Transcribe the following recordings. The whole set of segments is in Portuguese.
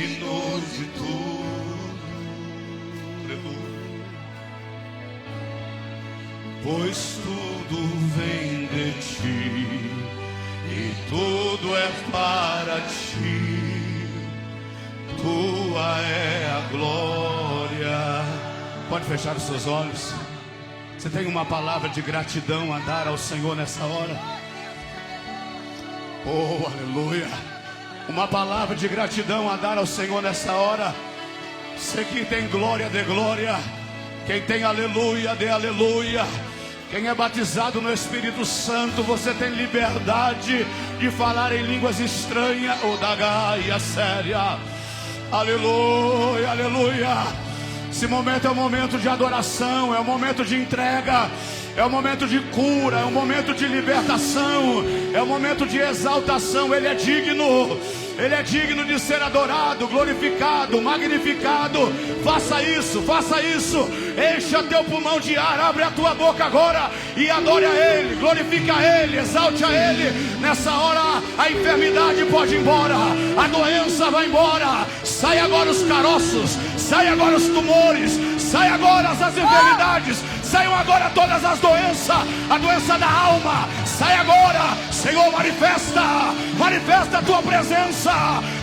digno de tudo. Aleluia. Pois tudo vem de ti e tudo é para ti. Tua é a glória. Pode fechar os seus olhos. Você tem uma palavra de gratidão a dar ao Senhor nessa hora? Oh, aleluia. Uma palavra de gratidão a dar ao Senhor nessa hora. Você que tem glória, dê glória. Quem tem aleluia, dê aleluia. Quem é batizado no Espírito Santo, você tem liberdade de falar em línguas estranhas. O da gaia séria. Aleluia, aleluia. Esse momento é um momento de adoração, é um momento de entrega, é um momento de cura, é um momento de libertação, é um momento de exaltação. Ele é digno de ser adorado, glorificado, magnificado. Faça isso, encha teu pulmão de ar, abre a tua boca agora e adore a Ele, glorifique a Ele, exalte a Ele. Nessa hora a enfermidade pode ir embora, a doença vai embora. Sai agora os caroços, sai agora os tumores, sai agora as enfermidades, saiam agora todas as doenças, a doença da alma, sai agora. Senhor, manifesta a tua presença.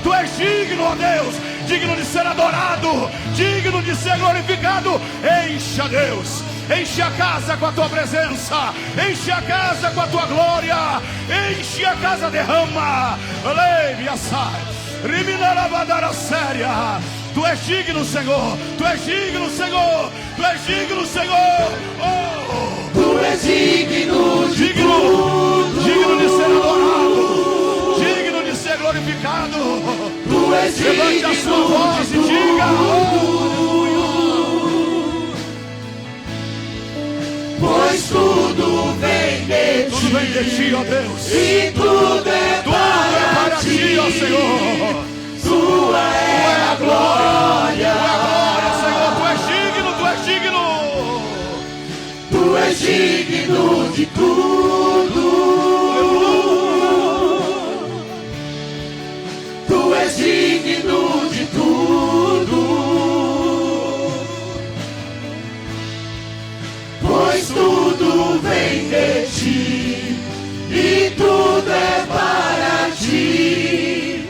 Tu és digno, ó Deus, digno de ser adorado, digno de ser glorificado. Encha, Deus, enche a casa com a tua presença, enche a casa com a tua glória, enche a casa, derrama. Aleluia, sai. Riminarabadara séria. Tu és digno, Senhor. Tu és digno, Senhor. Tu és digno, Senhor. Oh. Tu és digno de tudo. Digno de ser adorado, digno de ser glorificado. Tu és digno. Levante a sua voz e diga: pois tudo vem de ti. Tudo vem de ti, ó Deus. E tudo é para ti, ó Senhor. Tua é a glória. Tua é a glória, Senhor. Tu és digno, tu és digno. Tu és digno de tudo. Tu és digno de tudo. Pois tudo vem de ti e tudo é para ti.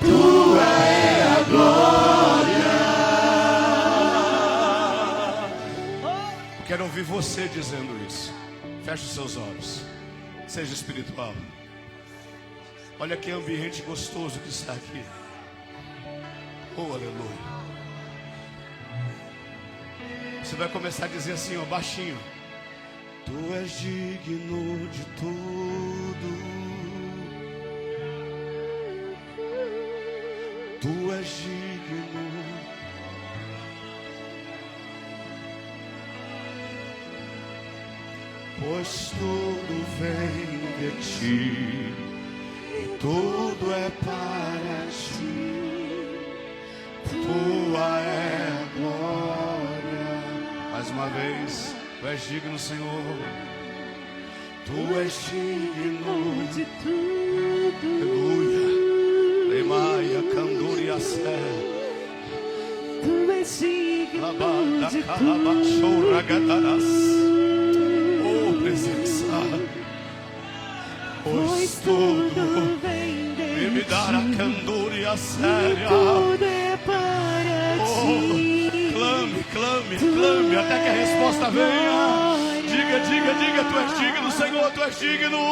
Tua é a glória. Quero ouvir você dizendo isso. Feche os seus olhos. Seja espiritual. Olha que ambiente gostoso que está aqui. Oh, aleluia. Você vai começar a dizer assim, ó, baixinho: tu és digno de tudo. Tu és digno. Pois tudo vem de ti e tudo é para ti. Tua é a glória. Mais uma vez, tu és digno, Senhor. Tu és digno de tudo. Aleluia. Lemaia, canduria, sé. Tu és digno de tudo. Oh, presença. Pois tudo vem e me dar a canduria séria. tudo é para ti. Clame, até que a resposta venha. Diga, tu és digno, Senhor, tu és digno.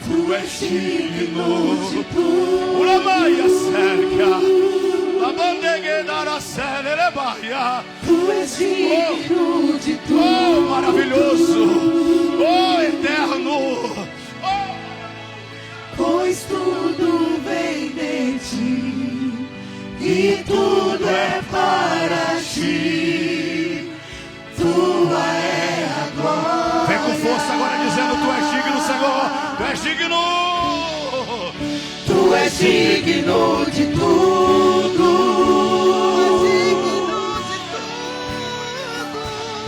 Tu és digno de tudo. Uramaia séria. A bandegue dará séria, baia. Tu és digno de tudo. Oh, maravilhoso. Oh, eterno. Pois tudo vem de ti e tudo é para ti. Tua é a glória. Vem com força agora dizendo: tu és digno, Senhor. Tu és digno. Tu és digno de tudo.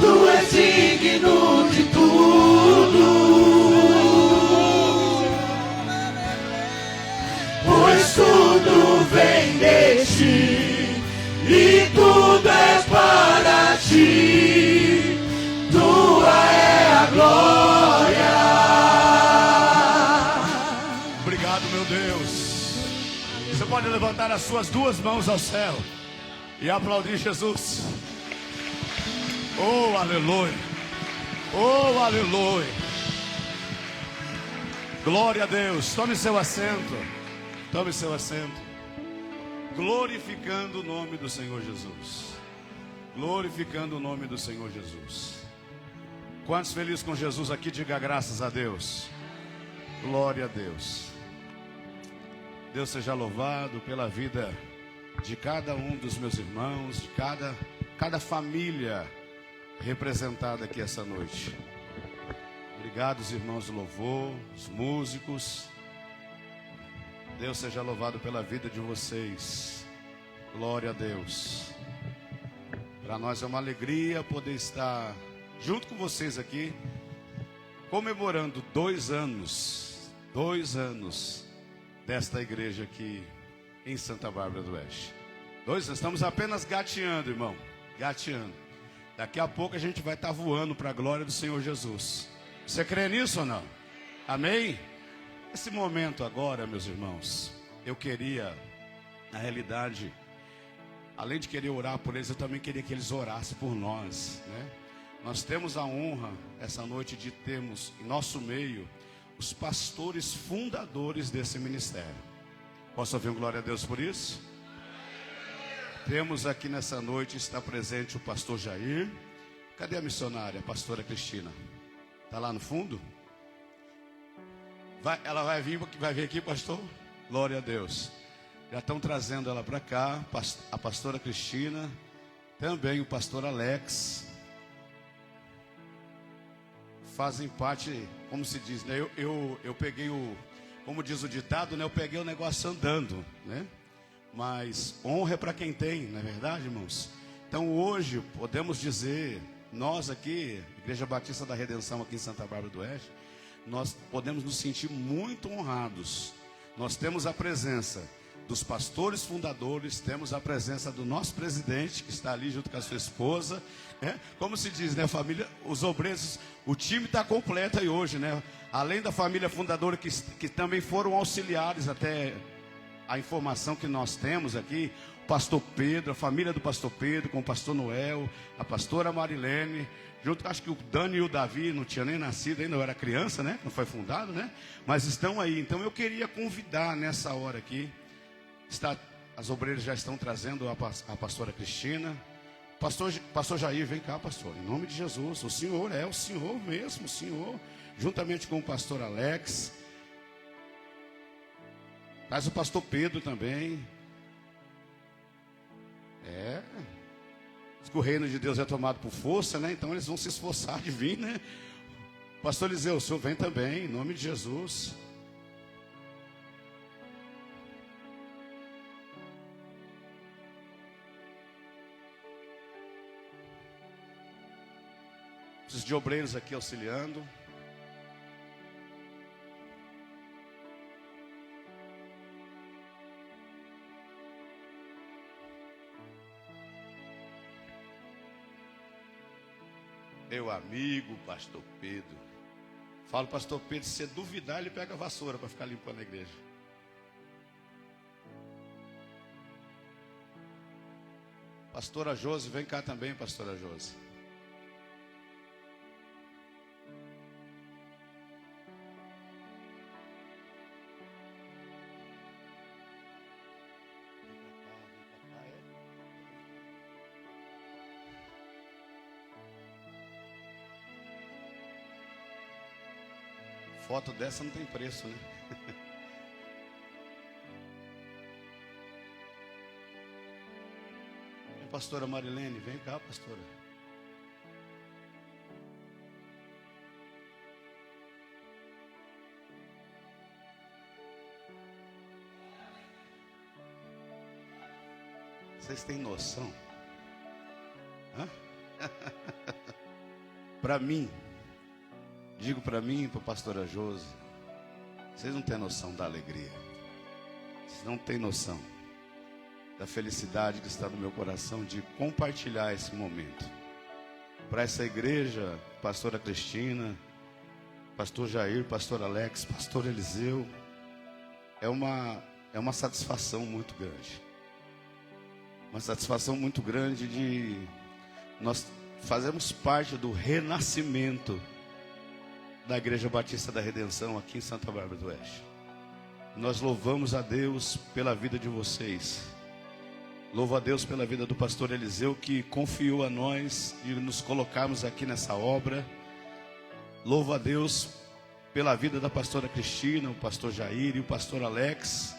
Tu és digno de tudo. Pois tudo vem Obrigado, meu Deus. Você pode levantar as suas duas mãos ao céu e aplaudir Jesus. Oh, aleluia. Oh, aleluia. Glória a Deus. Tome seu assento. Tome seu assento. Glorificando o nome do Senhor Jesus. Glorificando o nome do Senhor Jesus. Quantos felizes com Jesus aqui, diga graças a Deus. Glória a Deus. Deus seja louvado pela vida de cada um dos meus irmãos, de cada família representada aqui essa noite. Obrigado, os irmãos do louvor, os músicos. Deus seja louvado pela vida de vocês. Glória a Deus. Para nós é uma alegria poder estar junto com vocês aqui, comemorando 2 anos desta igreja aqui em Santa Bárbara do Oeste. 2 anos, estamos apenas gateando, irmão, gateando. Daqui a pouco a gente vai estar voando para a glória do Senhor Jesus. Você crê nisso ou não? Amém? Esse momento agora, meus irmãos, eu queria, na realidade, além de querer orar por eles, eu também queria que eles orassem por nós, né? Nós temos a honra, essa noite, de termos em nosso meio os pastores fundadores desse ministério. Posso ouvir um glória a Deus por isso? Temos aqui nessa noite, está presente o pastor Jair. Cadê a missionária, a pastora Cristina? Está lá no fundo? Ela vai vir aqui, pastor? Glória a Deus. Já estão trazendo ela para cá, a pastora Cristina, também o pastor Alex. Fazem parte, como se diz, né? Eu peguei como diz o ditado, né? Eu peguei o negócio andando, né? Mas honra é para quem tem, não é verdade, irmãos? Então hoje podemos dizer, nós aqui, Igreja Batista da Redenção aqui em Santa Bárbara do Oeste, nós podemos nos sentir muito honrados. Nós temos a presença dos pastores fundadores, temos a presença do nosso presidente, que está ali junto com a sua esposa, né? Como se diz, né, família, os obreiros, o time está completo aí hoje, né? Além da família fundadora, que também foram auxiliares, até a informação que nós temos aqui, o pastor Pedro, a família do pastor Pedro, com o pastor Noel, a pastora Marilene, junto, acho que o Dani e o Davi não tinham nem nascido ainda, eu era criança, né? Não foi fundado, né? Mas estão aí. Então eu queria convidar nessa hora aqui, as obreiras já estão trazendo a pastora Cristina. Pastor Jair, vem cá, pastor, em nome de Jesus. O senhor é o senhor mesmo, o senhor, juntamente com o pastor Alex. Traz o pastor Pedro também. Diz que o reino de Deus é tomado por força, né? Então eles vão se esforçar de vir, né? Pastor Eliseu, o senhor vem também, em nome de Jesus. Preciso de obreiros aqui auxiliando. Meu amigo, pastor Pedro. Falo, pastor Pedro, se você duvidar, ele pega a vassoura para ficar limpando a igreja. Pastora Josi, vem cá também, pastora Josi. Foto dessa não tem preço, né? Pastora Marilene, vem cá, pastora. Vocês têm noção? Para mim, digo para mim e para a pastora Josi, vocês não têm noção da alegria. Vocês não têm noção da felicidade que está no meu coração de compartilhar esse momento. Para essa igreja, pastora Cristina, pastor Jair, pastor Alex, pastor Eliseu, é uma satisfação muito grande. Uma satisfação muito grande de nós fazermos parte do renascimento da Igreja Batista da Redenção aqui em Santa Bárbara do Oeste. Nós louvamos a Deus pela vida de vocês. Louvo a Deus pela vida do pastor Eliseu, que confiou a nós de nos colocarmos aqui nessa obra. Louvo a Deus pela vida da pastora Cristina, o pastor Jair e o pastor Alex,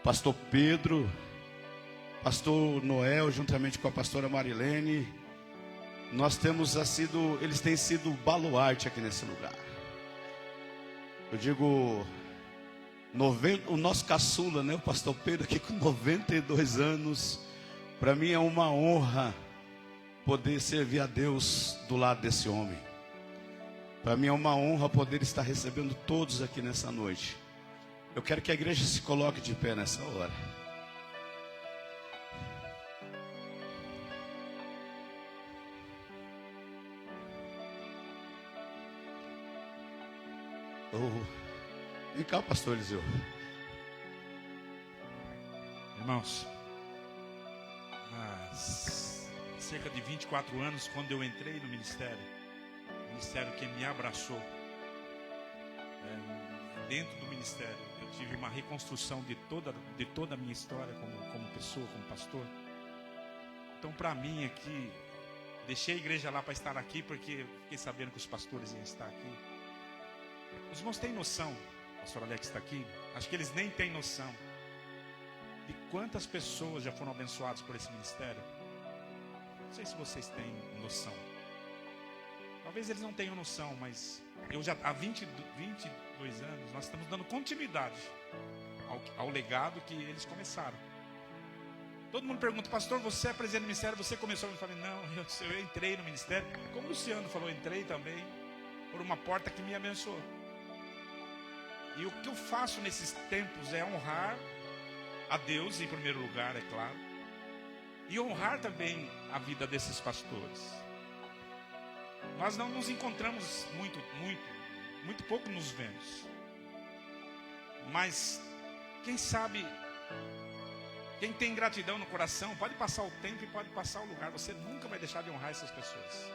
pastor Pedro, pastor Noel, juntamente com a pastora Marilene. Eles têm sido baluarte aqui nesse lugar. Eu digo, o nosso caçula, né, o pastor Pedro, aqui com 92 anos, para mim é uma honra poder servir a Deus do lado desse homem. Para mim é uma honra poder estar recebendo todos aqui nessa noite. Eu quero que a igreja se coloque de pé nessa hora. Vem cá, pastor Eliseu. Irmãos, há cerca de 24 anos, quando eu entrei no ministério, o ministério que me abraçou, dentro do ministério, eu tive uma reconstrução de toda a minha história como pessoa, como pastor. Então, para mim aqui, deixei a igreja lá para estar aqui, porque fiquei sabendo que os pastores iam estar aqui. Os irmãos têm noção, o pastor Alex está aqui, acho que eles nem têm noção de quantas pessoas já foram abençoadas por esse ministério. Não sei se vocês têm noção. Talvez eles não tenham noção, mas eu já há 22 anos, nós estamos dando continuidade ao legado que eles começaram. Todo mundo pergunta, pastor, você é presidente do ministério, você começou? Eu falei, não, eu entrei no ministério, como o Luciano falou, eu entrei também por uma porta que me abençoou. E o que eu faço nesses tempos é honrar a Deus em primeiro lugar, é claro, e honrar também a vida desses pastores. Nós não nos encontramos muito pouco nos vemos, mas quem sabe, quem tem gratidão no coração, pode passar o tempo e pode passar o lugar, você nunca vai deixar de honrar essas pessoas.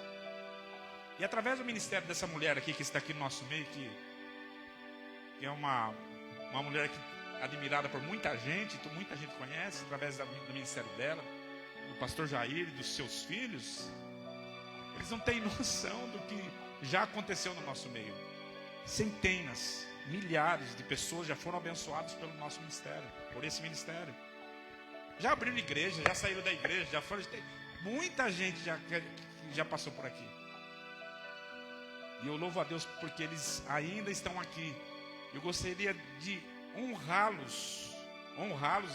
E através do ministério dessa mulher aqui, que está aqui no nosso meio, que é uma mulher admirada por muita gente conhece, através do ministério dela, do pastor Jair e dos seus filhos, eles não têm noção do que já aconteceu no nosso meio. Centenas, milhares de pessoas já foram abençoadas pelo nosso ministério, por esse ministério. Já abriram igreja, já saíram da igreja, já foram. Muita gente já passou por aqui. E eu louvo a Deus porque eles ainda estão aqui. Eu gostaria de honrá-los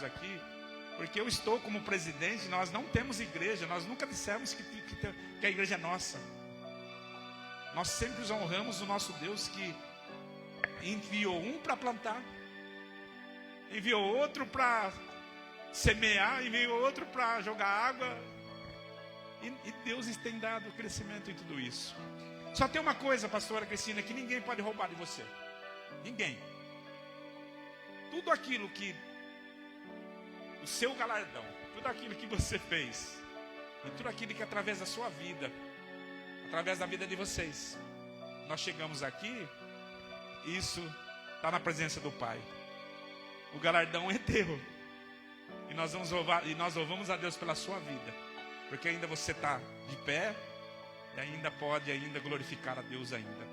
aqui, porque eu estou como presidente, nós não temos igreja, nós nunca dissemos que a igreja é nossa. Nós sempre os honramos o nosso Deus que enviou um para plantar, enviou outro para semear, enviou outro para jogar água, e Deus tem dado crescimento em tudo isso. Só tem uma coisa, pastora Cristina, que ninguém pode roubar de você. Ninguém. Tudo aquilo que o seu galardão, tudo aquilo que você fez, e tudo aquilo que através da sua vida, através da vida de vocês, nós chegamos aqui, isso está na presença do Pai. O galardão é teu. E nós louvamos a Deus pela sua vida, porque ainda você está de pé e ainda pode glorificar a Deus ainda.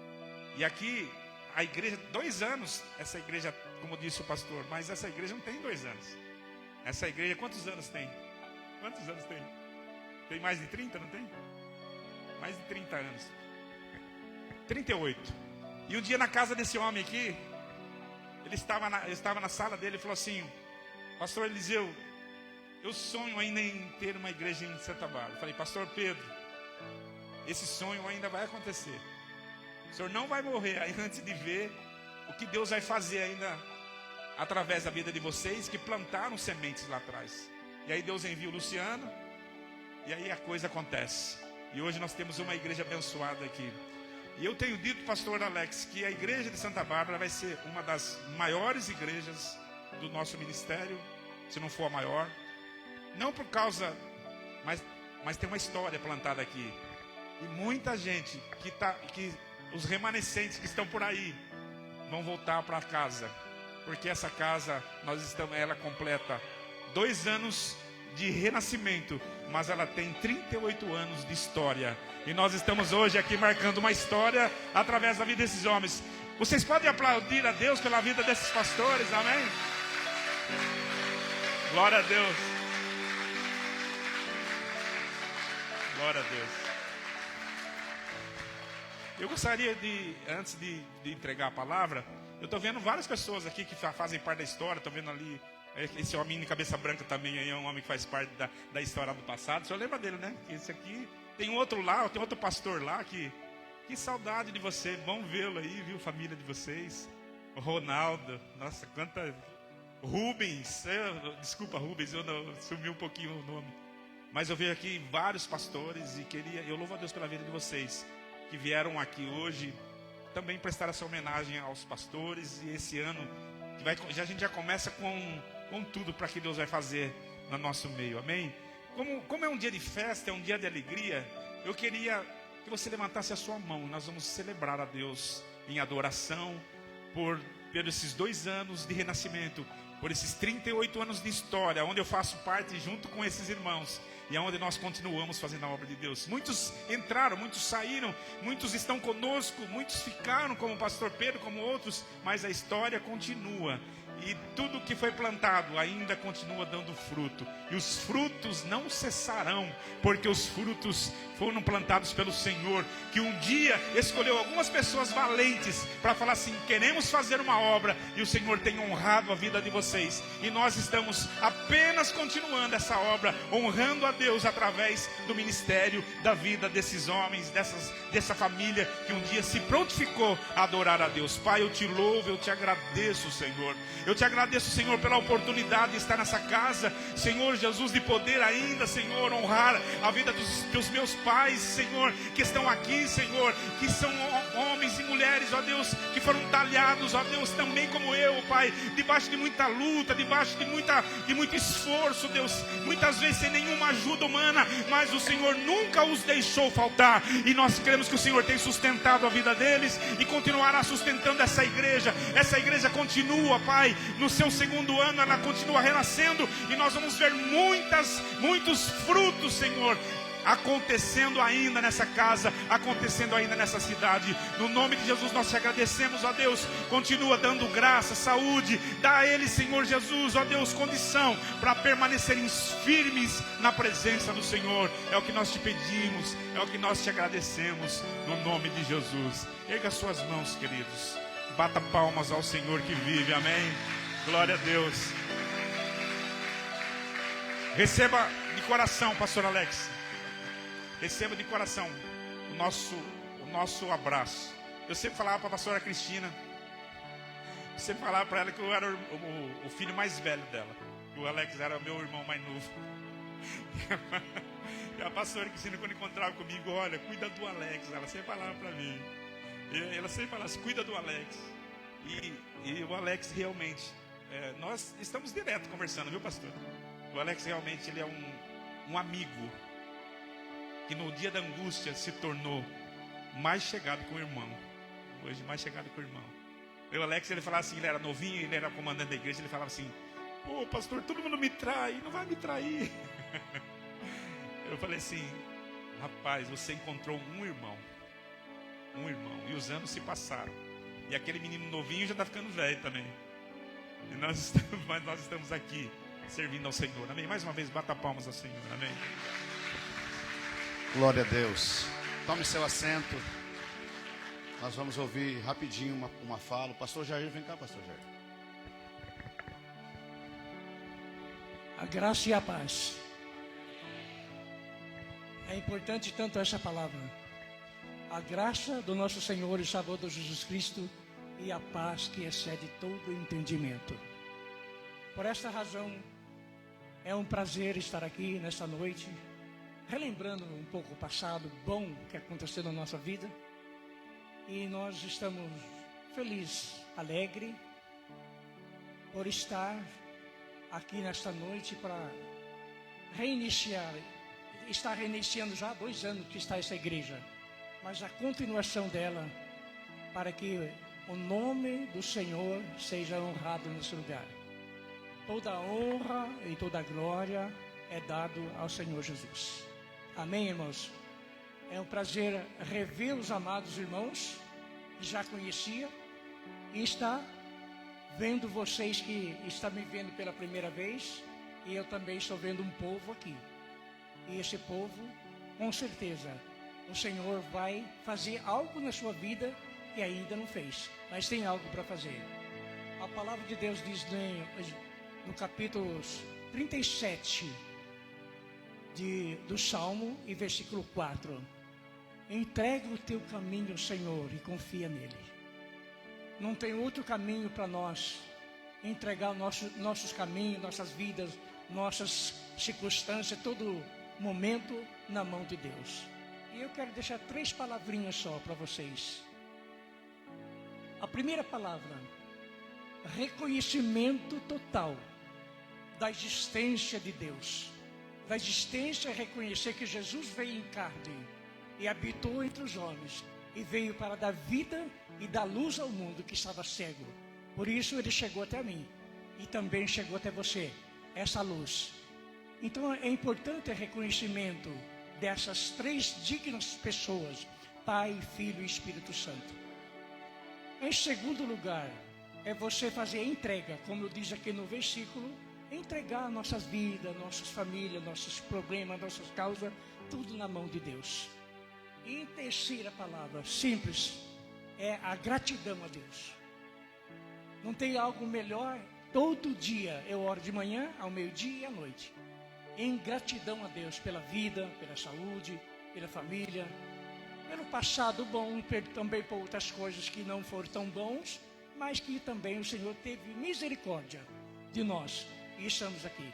E aqui a igreja, 2 anos, essa igreja, como disse o pastor, mas essa igreja não tem 2 anos. Essa igreja, quantos anos tem? Quantos anos tem? Tem mais de 30, não tem? Mais de 30 anos. 38. E um dia na casa desse homem aqui, eu estava na sala dele e falou assim, pastor Eliseu, eu sonho ainda em ter uma igreja em Santa Bárbara. Eu falei, pastor Pedro, esse sonho ainda vai acontecer. O senhor não vai morrer aí antes de ver o que Deus vai fazer ainda através da vida de vocês que plantaram sementes lá atrás. E aí Deus envia o Luciano e aí a coisa acontece. E hoje nós temos uma igreja abençoada aqui. E eu tenho dito, pastor Alex, que a igreja de Santa Bárbara vai ser uma das maiores igrejas do nosso ministério, se não for a maior. Não por causa, mas tem uma história plantada aqui. E muita gente que os remanescentes que estão por aí vão voltar para casa, porque essa casa ela completa 2 anos de renascimento, mas ela tem 38 anos de história. E nós estamos hoje aqui marcando uma história através da vida desses homens. Vocês podem aplaudir a Deus pela vida desses pastores, amém? Glória a Deus. Glória a Deus. Eu gostaria de, antes de entregar a palavra, eu estou vendo várias pessoas aqui que fazem parte da história. Estou vendo ali, esse homem de cabeça branca também aí é um homem que faz parte da história do passado. O senhor lembra dele, né? Esse aqui, tem outro lá, tem outro pastor lá que saudade de você. Vão vê-lo aí, viu, família de vocês. O Ronaldo, nossa, quanta... Rubens, desculpa Rubens, sumi um pouquinho o nome. Mas eu vejo aqui vários pastores e eu louvo a Deus pela vida de vocês que vieram aqui hoje também prestar essa homenagem aos pastores. E esse ano a gente já começa com tudo para que Deus vai fazer no nosso meio, amém? Como é um dia de festa, é um dia de alegria, eu queria que você levantasse a sua mão. Nós vamos celebrar a Deus em adoração por esses 2 anos de renascimento, por esses 38 anos de história, onde eu faço parte junto com esses irmãos, e onde nós continuamos fazendo a obra de Deus. Muitos entraram, muitos saíram, muitos estão conosco, muitos ficaram, como o pastor Pedro, como outros, mas a história continua. E tudo que foi plantado ainda continua dando fruto. E os frutos não cessarão, porque os frutos foram plantados pelo Senhor, que um dia escolheu algumas pessoas valentes para falar assim: queremos fazer uma obra, e o Senhor tem honrado a vida de vocês. E nós estamos apenas continuando essa obra, honrando a Deus através do ministério, da vida desses homens, dessa família que um dia se prontificou a adorar a Deus. Pai, eu te louvo, eu te agradeço, Senhor. Eu te agradeço, Senhor, pela oportunidade de estar nessa casa, Senhor Jesus, de poder ainda, Senhor, honrar a vida dos meus pais, Senhor, que estão aqui, Senhor, que são homens e mulheres, ó Deus, que foram talhados, ó Deus, também como eu, Pai, debaixo de muita luta, debaixo de muito esforço, Deus, muitas vezes sem nenhuma ajuda humana, mas o Senhor nunca os deixou faltar, e nós cremos que o Senhor tem sustentado a vida deles e continuará sustentando essa igreja. Essa igreja continua, Pai, no seu 2º ano, ela continua renascendo, e nós vamos ver muitos frutos, Senhor, acontecendo ainda nessa casa, acontecendo ainda nessa cidade. No nome de Jesus nós te agradecemos, ó Deus. Continua dando graça, saúde, dá a eles, Senhor Jesus, ó Deus, condição para permanecerem firmes na presença do Senhor. É o que nós te pedimos, é o que nós te agradecemos, no nome de Jesus. Erga suas mãos, queridos, bata palmas ao Senhor que vive, amém? Glória a Deus. Receba de coração, pastor Alex, receba de coração o nosso abraço. Eu sempre falava para a pastora Cristina, eu sempre falava para ela que eu era o filho mais velho dela, o Alex era o meu irmão mais novo. E a pastora Cristina, quando encontrava comigo, olha, cuida do Alex, ela sempre falava para mim. Ela sempre falava assim, cuida do Alex. E o Alex realmente, nós estamos direto conversando, viu, pastor? O Alex realmente, ele é um amigo que no dia da angústia se tornou mais chegado com o irmão. Hoje mais chegado com o irmão. O Alex, ele falava assim, ele era novinho, ele era comandante da igreja, ele falava assim: pô, pastor, todo mundo me trai, não vai me trair. Eu falei assim: rapaz, você encontrou um irmão, e os anos se passaram, e aquele menino novinho já está ficando velho também, mas nós estamos aqui servindo ao Senhor, amém? Mais uma vez, bata palmas ao Senhor, amém? Glória a Deus. Tome seu assento. Nós vamos ouvir rapidinho uma fala. Pastor Jair, vem cá, pastor Jair. A graça e a paz. É importante tanto essa palavra. A graça do nosso Senhor e Salvador Jesus Cristo e a paz que excede todo entendimento. Por esta razão, é um prazer estar aqui nesta noite, relembrando um pouco o passado bom que aconteceu na nossa vida. e nós estamos felizes, alegres por estar aqui nesta noite para reiniciar. Está reiniciando já há 2 anos que está essa igreja, mas a continuação dela, para que o nome do Senhor seja honrado nesse lugar. Toda a honra e toda a glória é dado ao Senhor Jesus. Amém, irmãos? É um prazer rever os amados irmãos que já conhecia e está vendo vocês que estão me vendo pela primeira vez, e eu também estou vendo um povo aqui. E esse povo, com certeza, o Senhor vai fazer algo na sua vida que ainda não fez, mas tem algo para fazer. A palavra de Deus diz no capítulo 37 do Salmo e versículo 4: entrega o teu caminho ao Senhor e confia nele. Não tem outro caminho para nós entregar nossos caminhos, nossas vidas, nossas circunstâncias, todo momento na mão de Deus. E eu quero deixar 3 palavrinhas só para vocês. A primeira palavra: reconhecimento total da existência de Deus. Da existência, reconhecer que Jesus veio em carne e habitou entre os homens, e veio para dar vida e dar luz ao mundo que estava cego. Por isso ele chegou até mim e também chegou até você, essa luz. Então é importante o reconhecimento dessas 3 dignas pessoas: Pai, Filho e Espírito Santo. Em segundo lugar, é você fazer a entrega, como diz aqui no versículo, entregar nossas vidas, nossas famílias, nossos problemas, nossas causas, tudo na mão de Deus. E em terceira palavra, simples, é a gratidão a Deus. Não tem algo melhor. Todo dia eu oro de manhã, ao meio-dia e à noite, em gratidão a Deus pela vida, pela saúde, pela família, pelo passado bom, também por outras coisas que não foram tão bons, mas que também o Senhor teve misericórdia de nós e estamos aqui.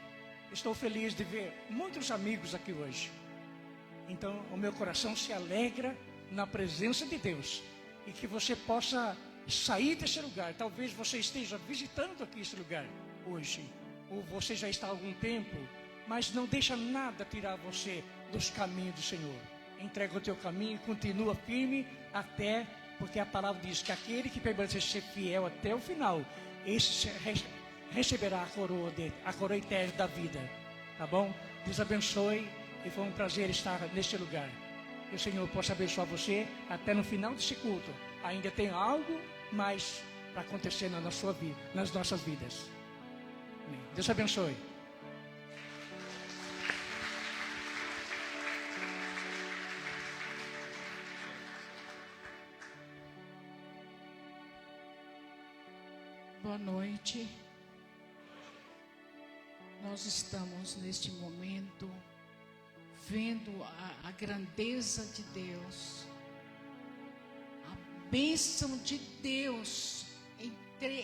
Estou feliz de ver muitos amigos aqui hoje. Então o meu coração se alegra na presença de Deus, e que você possa sair desse lugar. Talvez você esteja visitando aqui esse lugar hoje, ou você já está há algum tempo, mas não deixa nada tirar você dos caminhos do Senhor. Entrega o teu caminho e continua firme até, porque a palavra diz que aquele que permanecer fiel até o final, esse receberá a coroa eterna da vida. Tá bom? Deus abençoe, e foi um prazer estar neste lugar. Que o Senhor possa abençoar você até no final desse culto. Ainda tem algo mais para acontecer na sua vida, nas nossas vidas. Amém. Deus abençoe. Boa noite. Nós estamos neste momento vendo a grandeza de Deus, a bênção de Deus.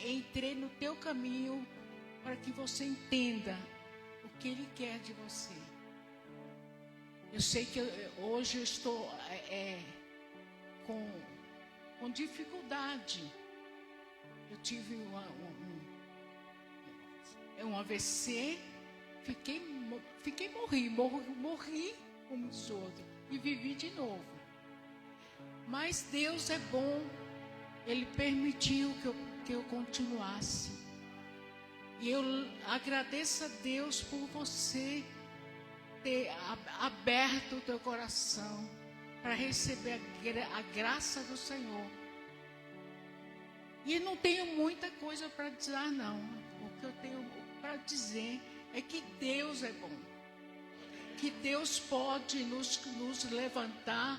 Entrei no teu caminho para que você entenda o que Ele quer de você. Eu sei que hoje eu estou com dificuldade. Eu tive um AVC, morri como diz outro, e vivi de novo. Mas Deus é bom, Ele permitiu que eu continuasse. E eu agradeço a Deus por você ter aberto o teu coração para receber a graça do Senhor. E não tenho muita coisa para dizer, não. O que eu tenho para dizer é que Deus é bom. Que Deus pode nos levantar,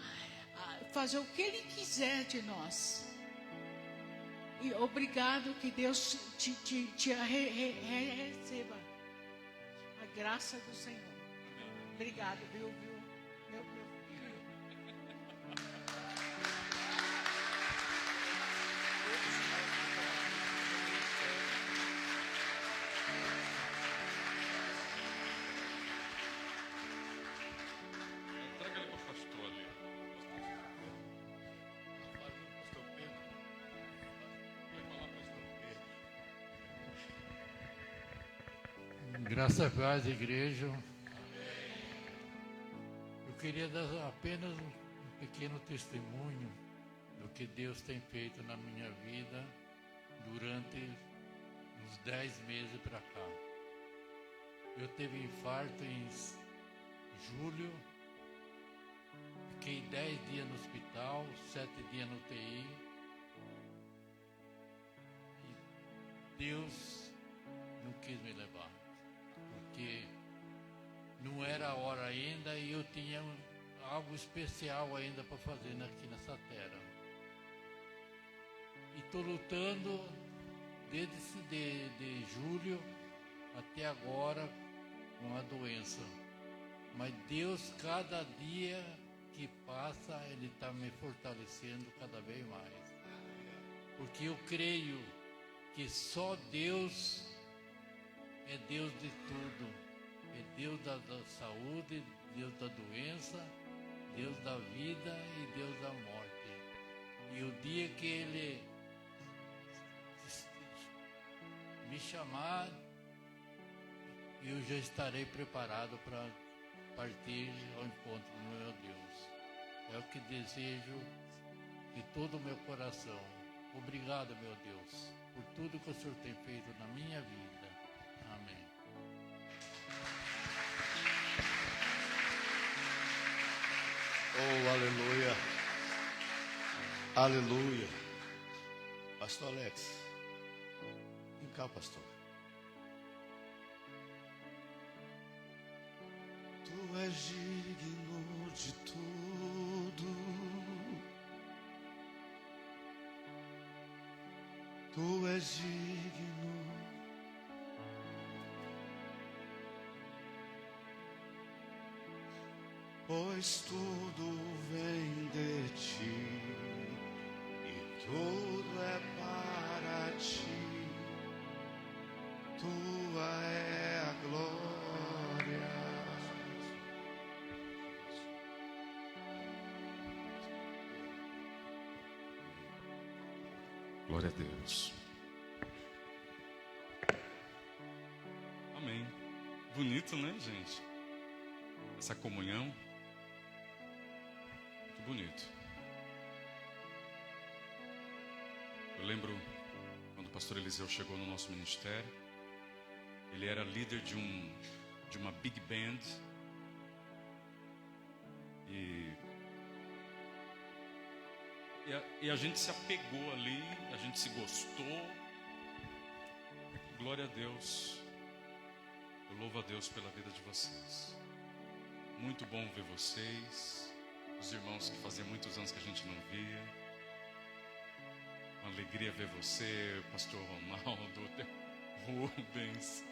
fazer o que Ele quiser de nós. E obrigado, que Deus te receba a graça do Senhor. Obrigado, viu? Meu filho. Traga ele para o pastor ali. Graça a paz, igreja. Eu queria dar apenas um pequeno testemunho do que Deus tem feito na minha vida durante uns 10 meses para cá. Eu tive infarto em julho, fiquei 10 dias no hospital, 7 dias no UTI. E Deus não quis me levar, porque não era a hora ainda e eu tinha algo especial ainda para fazer aqui nessa terra. E estou lutando desde de julho até agora com a doença. Mas Deus, cada dia que passa, Ele está me fortalecendo cada vez mais. Porque eu creio que só Deus é Deus de tudo. É Deus da saúde, Deus da doença, Deus da vida e Deus da morte. E o dia que Ele me chamar, eu já estarei preparado para partir ao encontro do meu Deus. É o que desejo de todo o meu coração. Obrigado, meu Deus, por tudo que o Senhor tem feito na minha vida. Amém. Oh, aleluia. Aleluia. Pastor Alex. Vem cá, pastor. Tu és digno de tudo. Tu és digno. Pois tudo vem de ti e tudo é para ti. Tua é a glória. Glória a Deus. Amém. Bonito, né, gente? Essa comunhão. Muito bonito. Eu lembro quando o pastor Eliseu chegou no nosso ministério. Ele era líder de uma big band. E a gente se apegou ali, a gente se gostou. Glória a Deus. Eu louvo a Deus pela vida de vocês. Muito bom ver vocês. Os irmãos que fazia muitos anos que a gente não via. Uma alegria ver você, pastor Ronaldo, Rubens,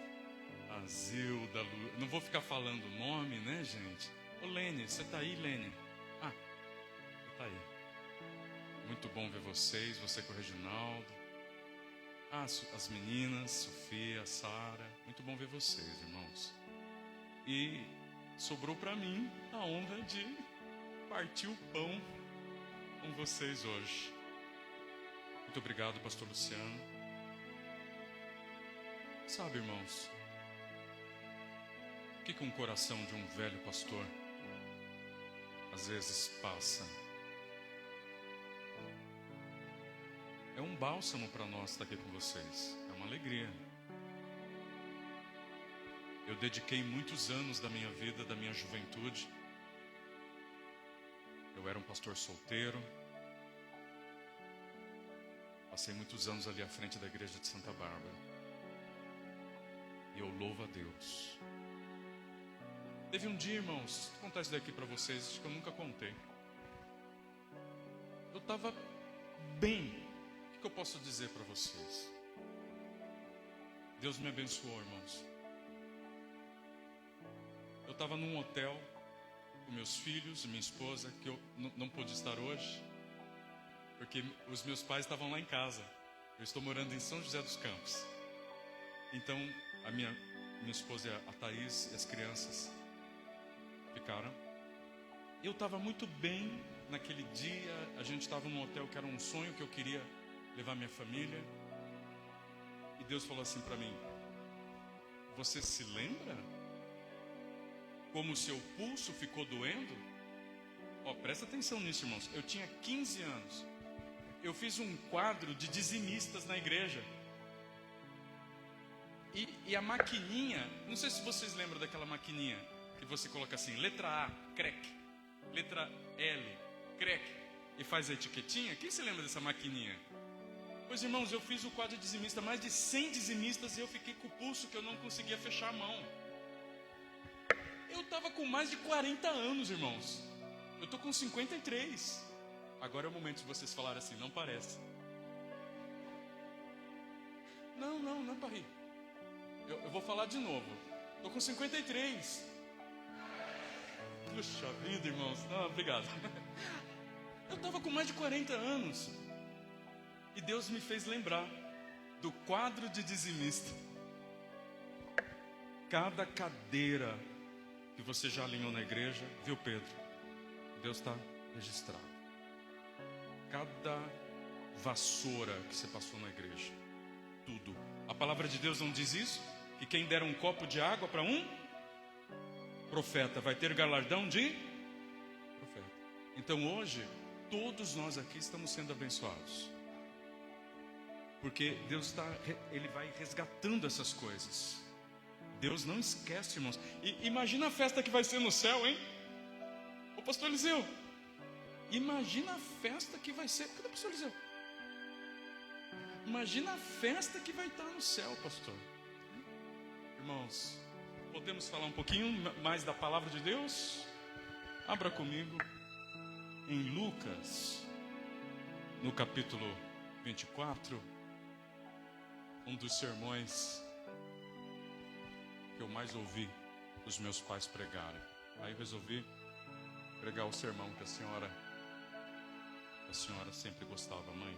a Zilda, Lu... Não vou ficar falando o nome, né, gente? Ô, Lene, você tá aí, Lene? Ah, você tá aí. Muito bom ver vocês, você com o Reginaldo. Ah, as meninas, Sofia, Sara. Muito bom ver vocês, irmãos. E sobrou para mim a honra de partir o pão com vocês hoje. Muito obrigado, pastor Luciano. Sabe, irmãos, o que um coração de um velho pastor às vezes passa? É um bálsamo para nós estar aqui com vocês. É uma alegria. Eu dediquei muitos anos da minha vida, da minha juventude. Eu era um pastor solteiro. Passei muitos anos ali à frente da igreja de Santa Bárbara. E eu louvo a Deus. Teve um dia, irmãos, vou contar isso daqui para vocês, acho que eu nunca contei. Eu estava bem. O que eu posso dizer para vocês? Deus me abençoou, irmãos. Eu estava num hotel com meus filhos e minha esposa, que eu não pude estar hoje, porque os meus pais estavam lá em casa. Eu estou morando em São José dos Campos. Então, a minha esposa, a Thaís e as crianças ficaram. Eu estava muito bem naquele dia. A gente estava num hotel que era um sonho que eu queria levar minha família. E Deus falou assim para mim: Você se lembra? Como o seu pulso ficou doendo? Ó, presta atenção nisso, irmãos. Eu tinha 15 anos. Eu fiz um quadro de dizimistas na igreja. E a maquininha, não sei se vocês lembram daquela maquininha que você coloca assim, letra A, crec, letra L, crec, e faz a etiquetinha. Quem se lembra dessa maquininha? Pois, irmãos, eu fiz o quadro de dizimista, mais de 100 dizimistas, e eu fiquei com o pulso que eu não conseguia fechar a mão. Eu estava com mais de 40 anos, irmãos. Eu estou com 53. Agora é o momento de vocês falarem assim, não parece. Não é para rir. Eu vou falar de novo. Estou com 53. Puxa vida, irmãos. Não, obrigado. Eu estava com mais de 40 anos. E Deus me fez lembrar do quadro de dizimista. Cada cadeira que você já alinhou na igreja, viu, Pedro? Deus está registrado. Cada vassoura que você passou na igreja, tudo. A palavra de Deus não diz isso? Que quem der um copo de água para um profeta vai ter galardão de profeta. Então hoje, todos nós aqui estamos sendo abençoados. Porque Deus Ele vai resgatando essas coisas. Deus não esquece, irmãos. E imagina a festa que vai ser no céu, hein? Ô pastor Eliseu, imagina a festa que vai ser. Cadê o pastor Eliseu? Imagina a festa que vai estar no céu, pastor. Irmãos, podemos falar um pouquinho mais da palavra de Deus? Abra comigo em Lucas, no capítulo 24, um dos sermões que eu mais ouvi os meus pais pregarem. Aí eu resolvi pregar o sermão que a senhora sempre gostava, mãe.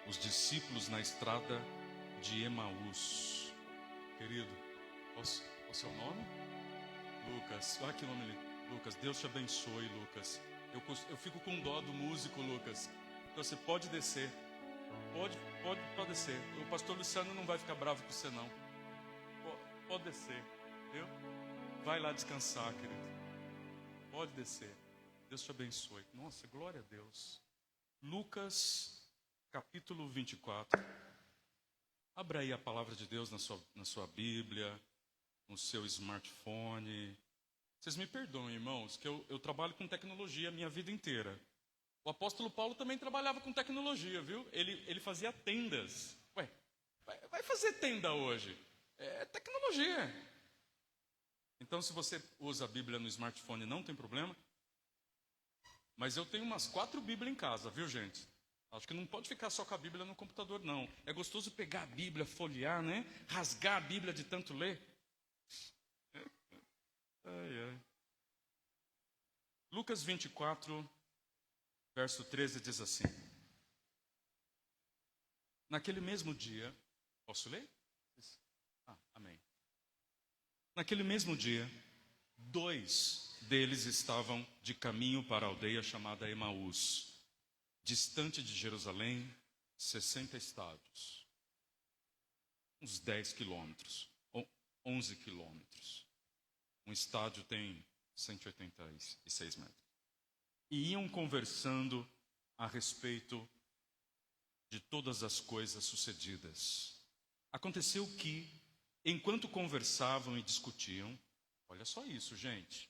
Os discípulos na estrada de Emaús. Querido, qual o seu nome? Lucas. Olha que nome lindo. Lucas, Deus te abençoe, Lucas. Eu fico com dó do músico, Lucas. Então você pode descer. Pode descer. O pastor Luciano não vai ficar bravo com você, não. Pode descer, viu? Vai lá descansar, querido. Pode descer. Deus te abençoe. Nossa, glória a Deus. Lucas, capítulo 24. Abra aí a palavra de Deus na sua Bíblia, no seu smartphone. Vocês me perdoem, irmãos, que eu trabalho com tecnologia a minha vida inteira. O apóstolo Paulo também trabalhava com tecnologia, viu? Ele fazia tendas. Ué, vai fazer tenda hoje? É tecnologia. Então, se você usa a Bíblia no smartphone, não tem problema. Mas eu tenho umas 4 Bíblias em casa, viu, gente? Acho que não pode ficar só com a Bíblia no computador, não. É gostoso pegar a Bíblia, folhear, né? Rasgar a Bíblia de tanto ler. Ai. Lucas 24, verso 13 diz assim. Naquele mesmo dia... Posso ler? Amém. Naquele mesmo dia, 2 deles estavam de caminho para a aldeia chamada Emaús, distante de Jerusalém, 60 estádios, uns 10 quilômetros, ou 11 quilômetros. Um estádio tem 186 metros. E iam conversando a respeito de todas as coisas sucedidas. Aconteceu que, enquanto conversavam e discutiam, olha só isso, gente.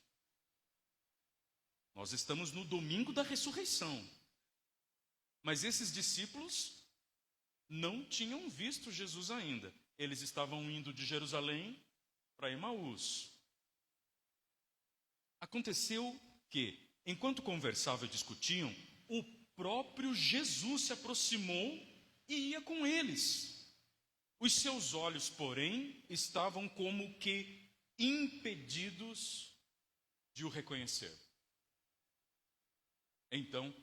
Nós estamos no domingo da ressurreição. Mas esses discípulos não tinham visto Jesus ainda. Eles estavam indo de Jerusalém para Emaús. Aconteceu que, enquanto conversavam e discutiam, o próprio Jesus se aproximou e ia com eles. Os seus olhos, porém, estavam como que impedidos de o reconhecer. Então,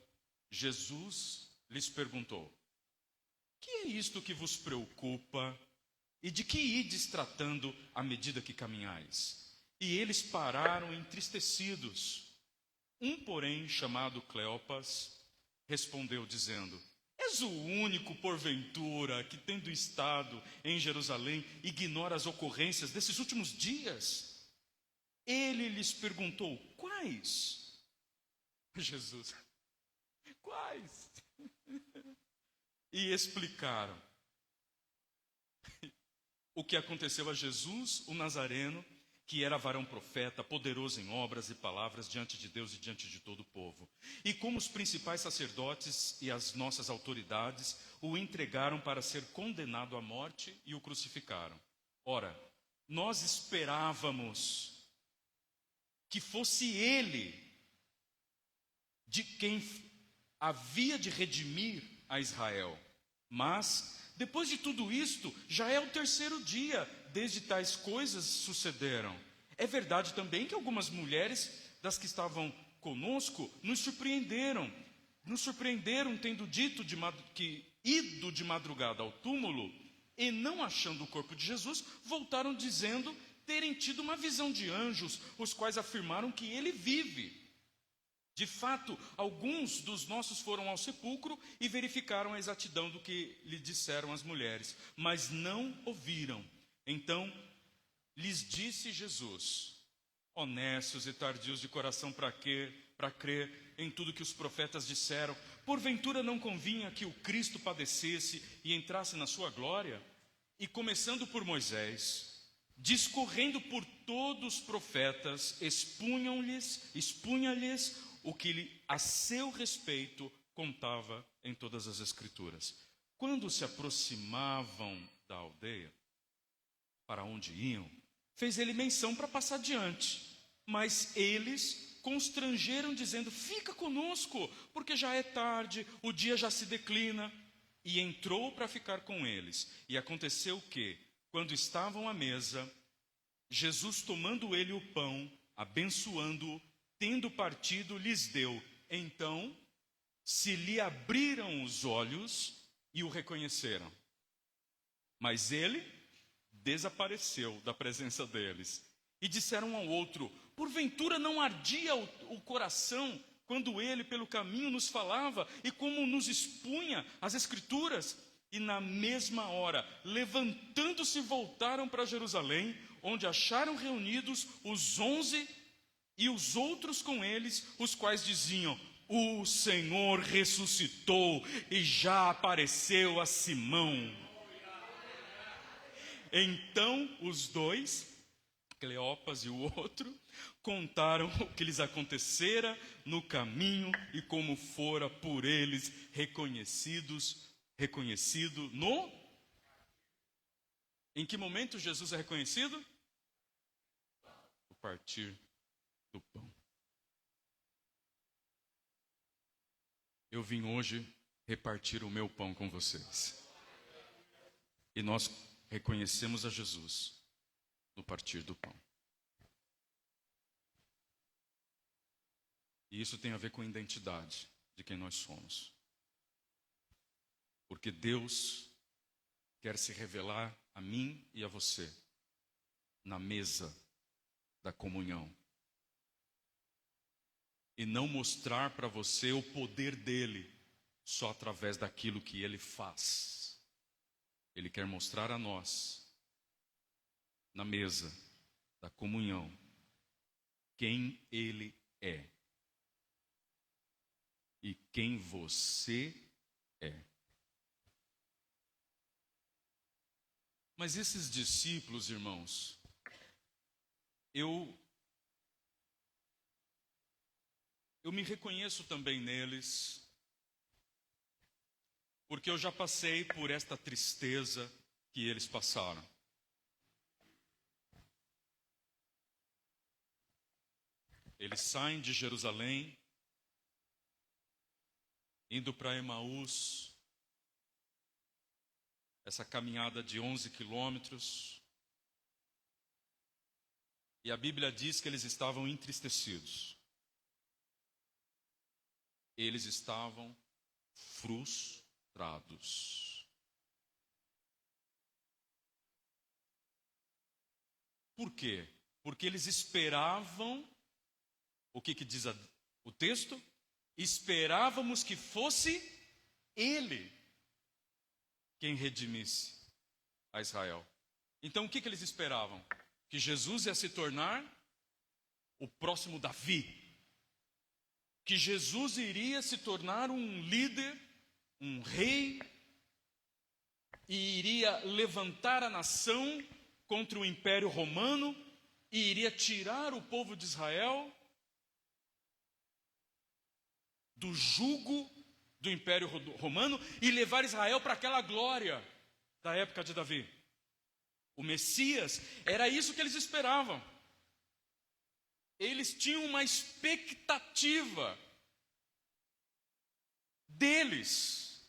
Jesus lhes perguntou: que é isto que vos preocupa e de que ides tratando à medida que caminhais? E eles pararam entristecidos. Um, porém, chamado Cleopas, respondeu dizendo: és o único, porventura, que tendo estado em Jerusalém, ignora as ocorrências desses últimos dias? Ele lhes perguntou: quais? Jesus: quais? E explicaram o que aconteceu a Jesus, o Nazareno, que era varão profeta, poderoso em obras e palavras diante de Deus e diante de todo o povo. E como os principais sacerdotes e as nossas autoridades o entregaram para ser condenado à morte e o crucificaram. Ora, nós esperávamos que fosse ele de quem havia de redimir a Israel. Mas, depois de tudo isto, já é o terceiro dia desde tais coisas sucederam. É verdade também que algumas mulheres das que estavam conosco nos surpreenderam tendo dito que ido de madrugada ao túmulo e não achando o corpo de Jesus, voltaram dizendo terem tido uma visão de anjos, os quais afirmaram que ele vive. De fato, alguns dos nossos foram ao sepulcro e verificaram a exatidão do que lhe disseram as mulheres, mas não ouviram. Então lhes disse Jesus: honestos e tardios de coração para crer em tudo que os profetas disseram, porventura não convinha que o Cristo padecesse e entrasse na sua glória? E começando por Moisés, discorrendo por todos os profetas, expunha-lhes o que a seu respeito contava em todas as Escrituras. Quando se aproximavam da aldeia, para onde iam, fez ele menção para passar adiante. Mas eles constrangeram, dizendo: fica conosco, porque já é tarde, o dia já se declina. E entrou para ficar com eles. E aconteceu que, quando estavam à mesa, Jesus, tomando ele o pão, abençoando-o, tendo partido, lhes deu. Então se lhe abriram os olhos e o reconheceram. Mas ele desapareceu da presença deles. E disseram um ao outro: porventura não ardia o coração quando ele pelo caminho nos falava e como nos expunha as Escrituras? E na mesma hora, levantando-se, voltaram para Jerusalém, onde acharam reunidos os 11 e os outros com eles, os quais diziam: o Senhor ressuscitou e já apareceu a Simão. Então os dois, Cleopas e o outro, contaram o que lhes acontecera no caminho e como fora por eles reconhecido no... Em que momento Jesus é reconhecido? No partir do pão. Eu vim hoje repartir o meu pão com vocês. E nós reconhecemos a Jesus no partir do pão. E isso tem a ver com a identidade de quem nós somos. Porque Deus quer se revelar a mim e a você na mesa da comunhão. E não mostrar para você o poder dele só através daquilo que ele faz. Ele quer mostrar a nós, na mesa da comunhão, quem ele é e quem você é. Mas esses discípulos, irmãos, eu me reconheço também neles, porque eu já passei por esta tristeza que eles passaram. Eles saem de Jerusalém, indo para Emaús, essa caminhada de 11 quilômetros, e a Bíblia diz que eles estavam entristecidos. Eles estavam frustrados. Por quê? Porque eles esperavam, o que diz o texto? Esperávamos que fosse ele quem redimisse a Israel. Então o que eles esperavam? Que Jesus ia se tornar o próximo Davi. Que Jesus iria se tornar um líder, um rei, e iria levantar a nação contra o Império Romano, e iria tirar o povo de Israel do jugo do Império Romano e levar Israel para aquela glória da época de Davi. O Messias, era isso que eles esperavam. Eles tinham uma expectativa deles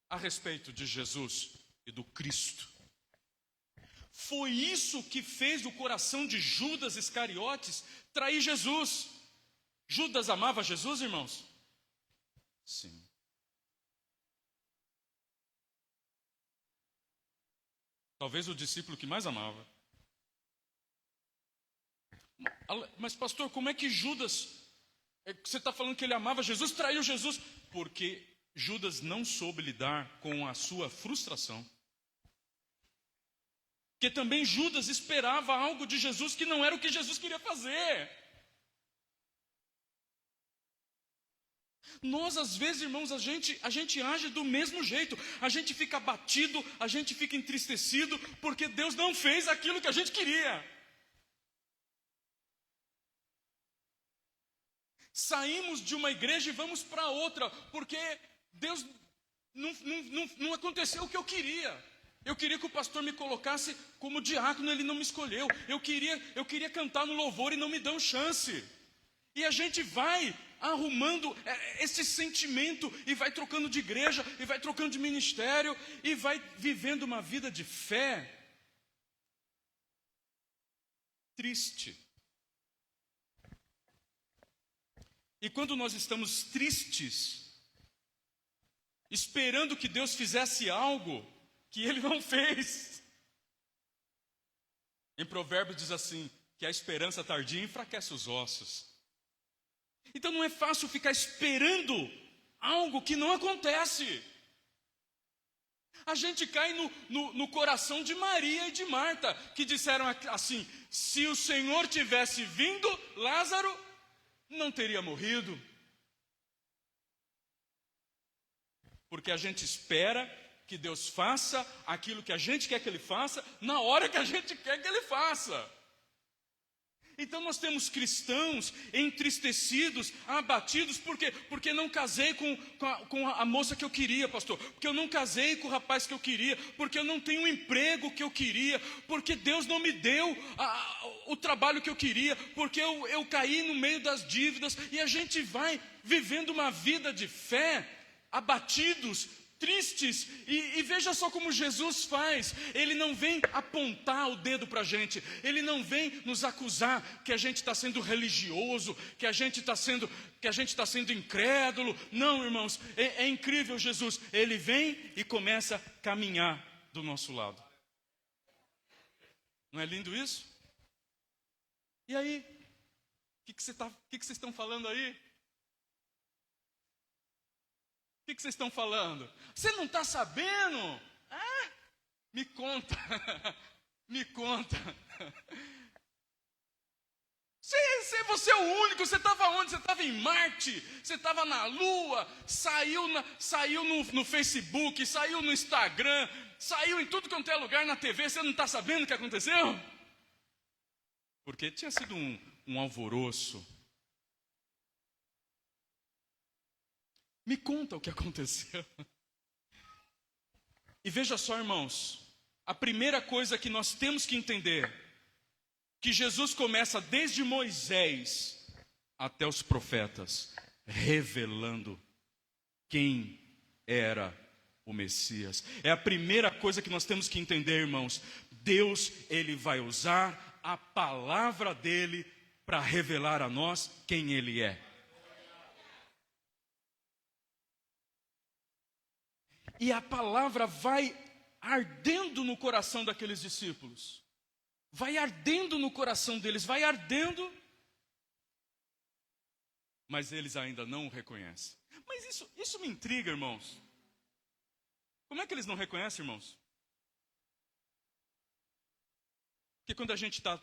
a respeito de Jesus e do Cristo. Foi isso que fez o coração de Judas Iscariotes trair Jesus. Judas amava Jesus, irmãos? Sim. Talvez o discípulo que mais amava. Mas pastor, como é que Judas, você está falando que ele amava Jesus, traiu Jesus? Porque Judas não soube lidar com a sua frustração. Porque também Judas esperava algo de Jesus que não era o que Jesus queria fazer. Nós, às vezes, irmãos, a gente age do mesmo jeito. A gente fica abatido, a gente fica entristecido, porque Deus não fez aquilo que a gente queria. Saímos de uma igreja e vamos para outra, porque Deus não aconteceu o que eu queria. Eu queria que o pastor me colocasse como diácono, ele não me escolheu. Eu queria cantar no louvor e não me dão chance. E a gente vai arrumando esse sentimento e vai trocando de igreja, e vai trocando de ministério, e vai vivendo uma vida de fé triste. E quando nós estamos tristes, esperando que Deus fizesse algo que Ele não fez. Em Provérbios diz assim, que a esperança tardia enfraquece os ossos. Então não é fácil ficar esperando algo que não acontece. A gente cai no coração de Maria e de Marta, que disseram assim, se o Senhor tivesse vindo, Lázaro não teria morrido. Porque a gente espera que Deus faça aquilo que a gente quer que Ele faça, na hora que a gente quer que Ele faça. Então nós temos cristãos entristecidos, abatidos, por quê? Porque não casei com a moça que eu queria, pastor. Porque eu não casei com o rapaz que eu queria. Porque eu não tenho o emprego que eu queria. Porque Deus não me deu o trabalho que eu queria. Porque eu caí no meio das dívidas. E a gente vai vivendo uma vida de fé, abatidos, tristes, e veja só como Jesus faz. Ele não vem apontar o dedo para a gente, Ele não vem nos acusar que a gente está sendo religioso, que a gente está sendo incrédulo. Não, irmãos, é incrível Jesus. Ele vem e começa a caminhar do nosso lado. Não é lindo isso? E aí, o que vocês estão falando aí? O que vocês estão falando? Você não está sabendo? Ah, me conta. Me conta. Você é o único. Você estava onde? Você estava em Marte. Você estava na Lua. Saiu no Facebook. Saiu no Instagram. Saiu em tudo quanto é lugar na TV. Você não está sabendo o que aconteceu? Porque tinha sido um alvoroço. Me conta o que aconteceu. E veja só, irmãos, a primeira coisa que nós temos que entender, que Jesus começa desde Moisés até os profetas, revelando quem era o Messias. É a primeira coisa que nós temos que entender, irmãos. Deus, Ele vai usar a palavra dEle para revelar a nós quem Ele é. E a palavra vai ardendo no coração daqueles discípulos. Vai ardendo no coração deles, vai ardendo. Mas eles ainda não o reconhecem. Mas isso me intriga, irmãos. Como é que eles não reconhecem, irmãos? Porque quando a gente está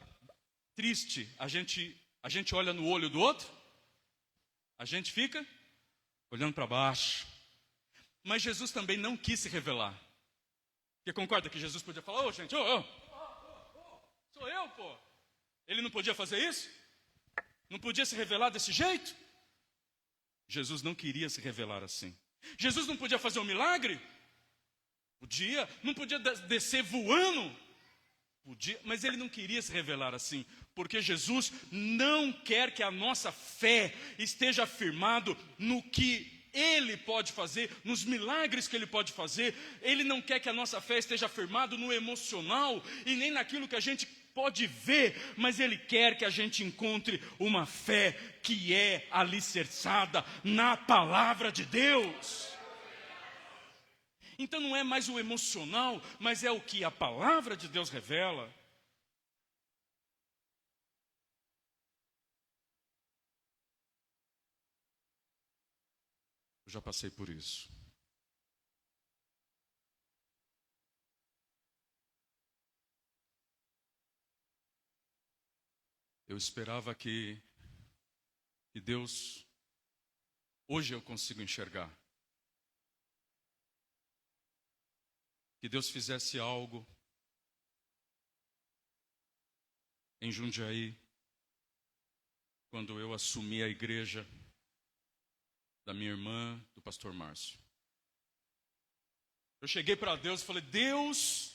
triste, a gente olha no olho do outro, a gente fica olhando para baixo. Mas Jesus também não quis se revelar. Porque concorda que Jesus podia falar, gente, sou eu, pô. Ele não podia fazer isso? Não podia se revelar desse jeito? Jesus não queria se revelar assim. Jesus não podia fazer um milagre? Podia. Não podia descer voando? Podia. Mas ele não queria se revelar assim. Porque Jesus não quer que a nossa fé esteja firmado no que Ele pode fazer, nos milagres que Ele pode fazer. Ele não quer que a nossa fé esteja firmado no emocional e nem naquilo que a gente pode ver, mas Ele quer que a gente encontre uma fé que é alicerçada na palavra de Deus. Então não é mais o emocional, mas é o que a palavra de Deus revela. Eu já passei por isso. Eu esperava que Deus, hoje eu consigo enxergar, que Deus fizesse algo em Jundiaí, quando eu assumi a igreja da minha irmã, do pastor Márcio. Eu cheguei para Deus e falei, Deus,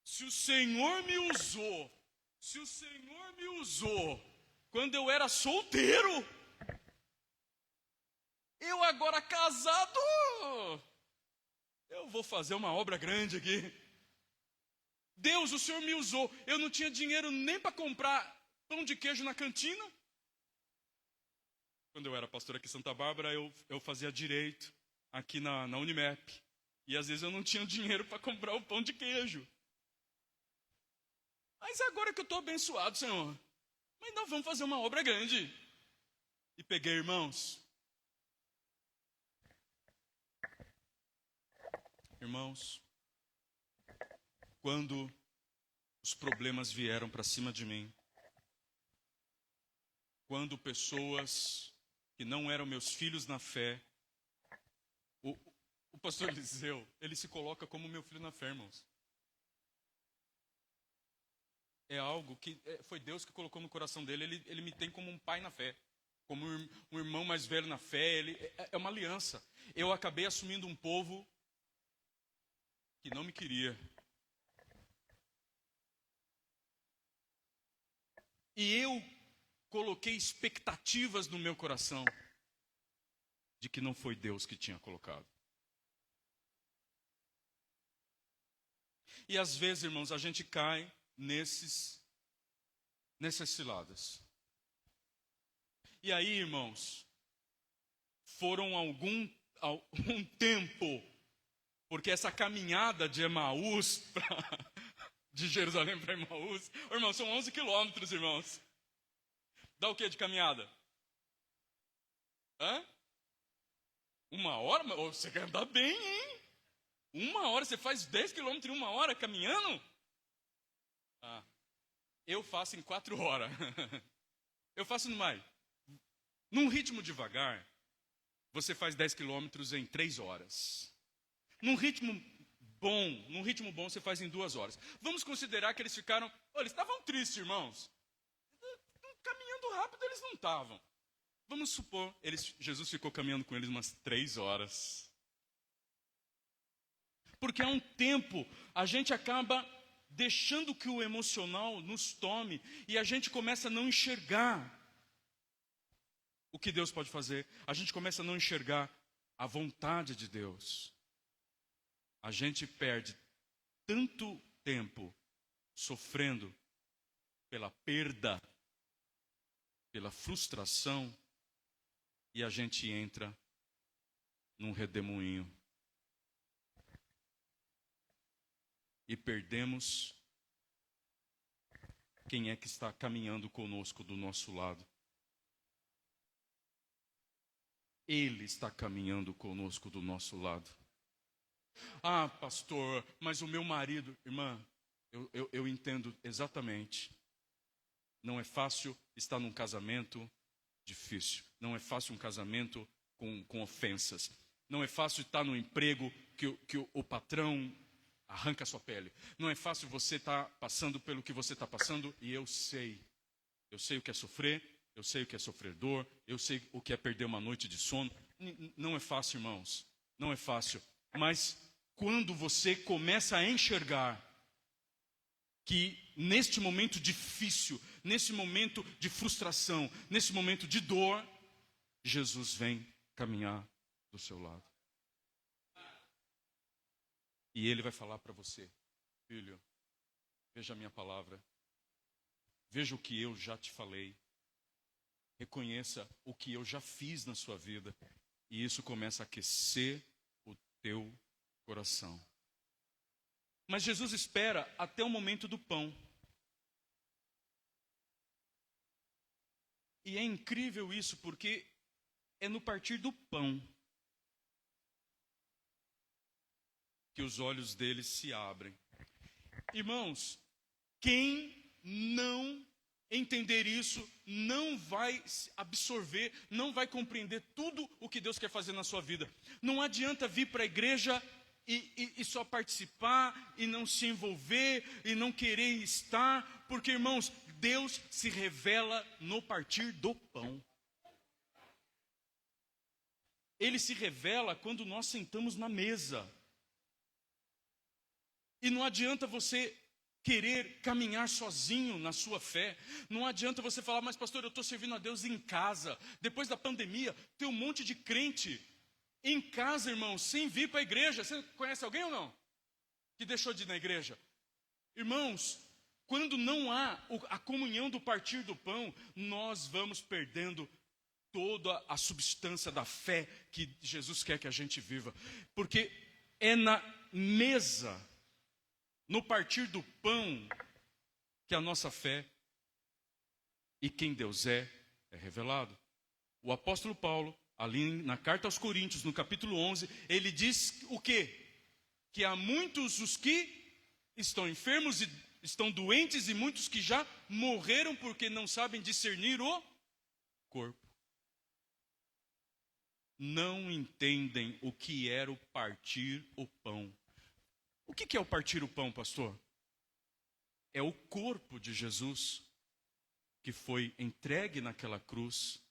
se o Senhor me usou quando eu era solteiro, eu agora casado, eu vou fazer uma obra grande aqui. Deus, o Senhor me usou, eu não tinha dinheiro nem para comprar pão de queijo na cantina. Quando eu era pastor aqui em Santa Bárbara, eu fazia direito aqui na Unimep. E às vezes eu não tinha dinheiro para comprar o pão de queijo. Mas agora que eu estou abençoado, Senhor, mas nós vamos fazer uma obra grande. E peguei, irmãos. Irmãos, quando os problemas vieram para cima de mim, quando pessoas que não eram meus filhos na fé, o pastor Eliseu, ele se coloca como meu filho na fé, irmãos. É algo que foi Deus que colocou no coração dele, ele me tem como um pai na fé, como um irmão mais velho na fé, é uma aliança. Eu acabei assumindo um povo que não me queria. E eu coloquei expectativas no meu coração de que não foi Deus que tinha colocado. E às vezes, irmãos, a gente cai nessas ciladas. E aí, irmãos, foram algum tempo, porque essa caminhada de Emaús, de Jerusalém para Emaús, irmãos, são 11 quilômetros, irmãos. Dá o que de caminhada? 1 hora? Você quer andar bem, hein? 1 hora, você faz 10 quilômetros em 1 hora caminhando? Eu faço em 4 horas. Eu faço mais. Num ritmo devagar, você faz 10 quilômetros em 3 horas. Num ritmo bom, você faz em 2 horas. Vamos considerar que eles ficaram... eles estavam tristes, irmãos. Caminhando rápido, eles não estavam. Vamos supor, Jesus ficou caminhando com eles umas 3 horas. Porque há um tempo, a gente acaba deixando que o emocional nos tome e a gente começa a não enxergar o que Deus pode fazer. A gente começa a não enxergar a vontade de Deus. A gente perde tanto tempo sofrendo pela perda, pela frustração, e a gente entra num redemoinho. E perdemos quem é que está caminhando conosco do nosso lado. Ele está caminhando conosco do nosso lado. Ah, pastor, mas o meu marido... Irmã, eu entendo exatamente. Não é fácil estar num casamento difícil. Não é fácil um casamento com ofensas. Não é fácil estar num emprego que o patrão arranca a sua pele. Não é fácil você estar passando pelo que você está passando, e eu sei. Eu sei o que é sofrer, eu sei o que é sofrer dor, eu sei o que é perder uma noite de sono. Não é fácil, irmãos. Não é fácil. Mas quando você começa a enxergar que neste momento difícil, nesse momento de frustração, nesse momento de dor, Jesus vem caminhar do seu lado. E Ele vai falar para você: filho, veja a minha palavra, veja o que eu já te falei, reconheça o que eu já fiz na sua vida, e isso começa a aquecer o teu coração. Mas Jesus espera até o momento do pão. E é incrível isso, porque é no partir do pão que os olhos deles se abrem. Irmãos, quem não entender isso, não vai absorver, não vai compreender tudo o que Deus quer fazer na sua vida. Não adianta vir para a igreja e só participar, e não se envolver, e não querer estar, porque, irmãos, Deus se revela no partir do pão. Ele se revela quando nós sentamos na mesa. E não adianta você querer caminhar sozinho na sua fé. Não adianta você falar: mas pastor, eu estou servindo a Deus em casa. Depois da pandemia, tem um monte de crente em casa, irmão, sem vir para a igreja. Você conhece alguém ou não? Que deixou de ir na igreja? Irmãos, quando não há a comunhão do partir do pão, nós vamos perdendo toda a substância da fé que Jesus quer que a gente viva. Porque é na mesa, no partir do pão, que a nossa fé e quem Deus é revelado. O apóstolo Paulo, ali na carta aos Coríntios, no capítulo 11, ele diz o quê? Que há muitos os que estão enfermos e estão doentes, e muitos que já morreram porque não sabem discernir o corpo. Não entendem o que era o partir o pão. O que é o partir o pão, pastor? É o corpo de Jesus que foi entregue naquela cruz.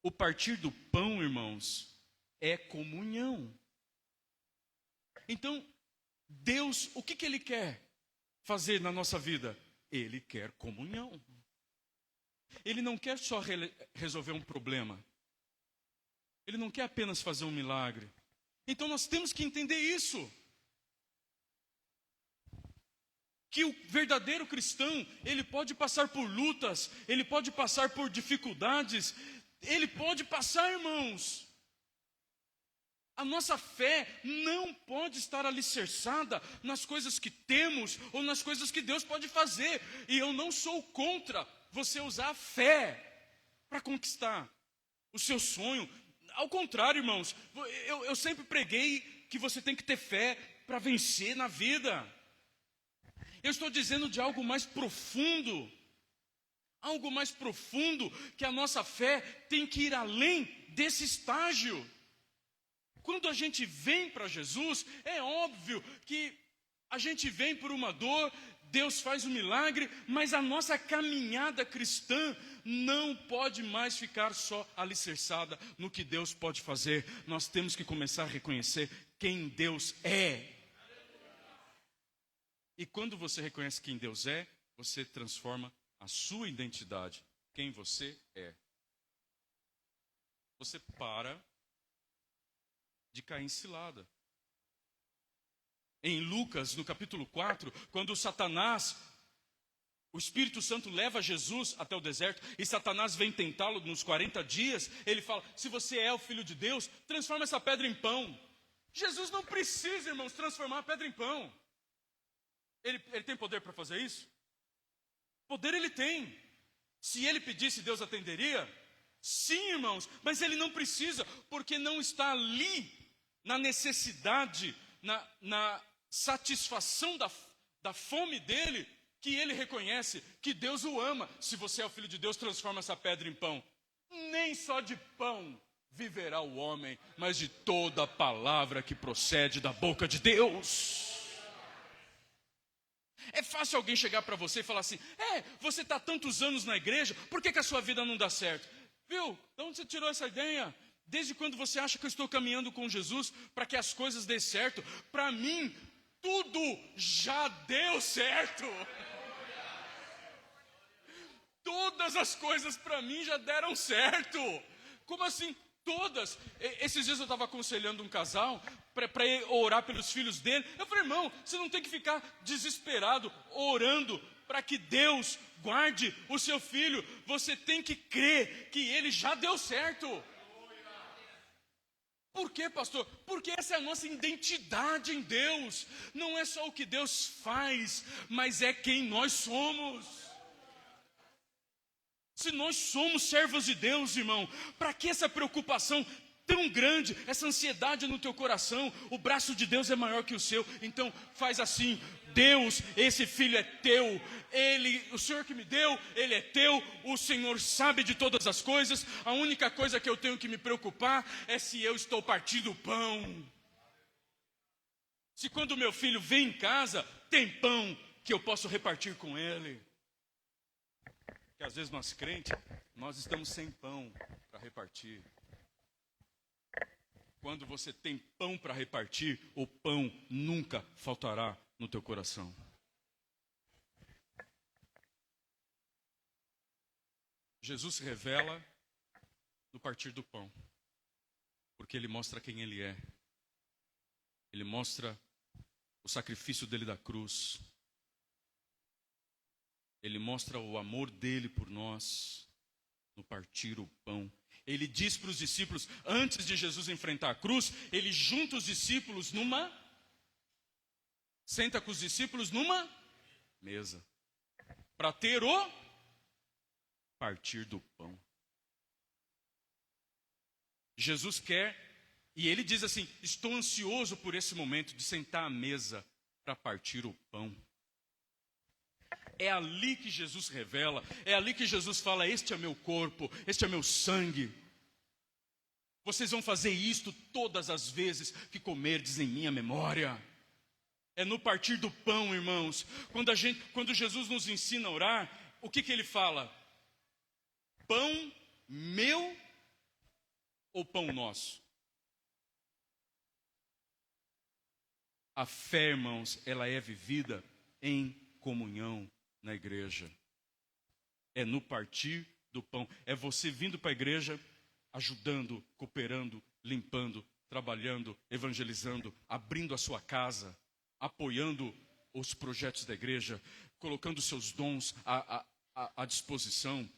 O partir do pão, irmãos, é comunhão. Então, Deus, o que Ele quer fazer na nossa vida? Ele quer comunhão. Ele não quer só resolver um problema. Ele não quer apenas fazer um milagre. Então nós temos que entender isso. Que o verdadeiro cristão, ele pode passar por lutas, ele pode passar por dificuldades, ele pode passar, irmãos. A nossa fé não pode estar alicerçada nas coisas que temos ou nas coisas que Deus pode fazer. E eu não sou contra você usar a fé para conquistar o seu sonho. Ao contrário, irmãos, eu sempre preguei que você tem que ter fé para vencer na vida. Eu estou dizendo de algo mais profundo. Algo mais profundo, que a nossa fé tem que ir além desse estágio. Quando a gente vem para Jesus, é óbvio que a gente vem por uma dor, Deus faz um milagre, mas a nossa caminhada cristã não pode mais ficar só alicerçada no que Deus pode fazer. Nós temos que começar a reconhecer quem Deus é. E quando você reconhece quem Deus é, você transforma a sua identidade, quem você é. Você para de cair em cilada. Em Lucas, no capítulo 4, quando Satanás, o Espírito Santo leva Jesus até o deserto, e Satanás vem tentá-lo nos 40 dias, ele fala: se você é o Filho de Deus, transforma essa pedra em pão. Jesus não precisa, irmãos, transformar a pedra em pão. Ele tem poder para fazer isso? Poder ele tem. Se ele pedisse, Deus atenderia? Sim, irmãos, mas ele não precisa, porque não está ali na necessidade na satisfação da fome dele, que ele reconhece que Deus o ama. Se você é o Filho de Deus, transforma essa pedra em pão. Nem só de pão viverá o homem, mas de toda a palavra que procede da boca de Deus. É fácil alguém chegar para você e falar assim: você está tantos anos na igreja, por que a sua vida não dá certo? Viu? De onde você tirou essa ideia? Desde quando você acha que eu estou caminhando com Jesus para que as coisas dêem certo? Para mim, tudo já deu certo. Todas as coisas para mim já deram certo. Como assim? Todas. Esses dias eu estava aconselhando um casal para orar pelos filhos dele. Eu falei: irmão, você não tem que ficar desesperado orando para que Deus guarde o seu filho. Você tem que crer que ele já deu certo. Por quê, pastor? Porque essa é a nossa identidade em Deus. Não é só o que Deus faz, mas é quem nós somos. Se nós somos servos de Deus, irmão, para que essa preocupação tão grande, essa ansiedade no teu coração? O braço de Deus é maior que o seu. Então faz assim: Deus, esse filho é teu, o Senhor que me deu, ele é teu, o Senhor sabe de todas as coisas. A única coisa que eu tenho que me preocupar é se eu estou partindo o pão. Se quando meu filho vem em casa, tem pão que eu posso repartir com ele. Que às vezes nós crentes, nós estamos sem pão para repartir. Quando você tem pão para repartir, o pão nunca faltará no teu coração. Jesus se revela no partir do pão, porque ele mostra quem ele é. Ele mostra o sacrifício dele da cruz. Ele mostra o amor dele por nós no partir o pão. Ele diz para os discípulos, antes de Jesus enfrentar a cruz, ele junta os discípulos senta com os discípulos numa mesa, para ter o partir do pão. Jesus quer, e ele diz assim: estou ansioso por esse momento de sentar à mesa para partir o pão. É ali que Jesus revela, é ali que Jesus fala: este é meu corpo, este é meu sangue. Vocês vão fazer isto todas as vezes que comerdes em minha memória. É no partir do pão, irmãos. Quando Jesus nos ensina a orar, o que ele fala? Pão meu ou pão nosso? A fé, irmãos, ela é vivida em comunhão na igreja. É no partir do pão. É você vindo para a igreja, ajudando, cooperando, limpando, trabalhando, evangelizando, abrindo a sua casa, apoiando os projetos da igreja, colocando seus dons à disposição,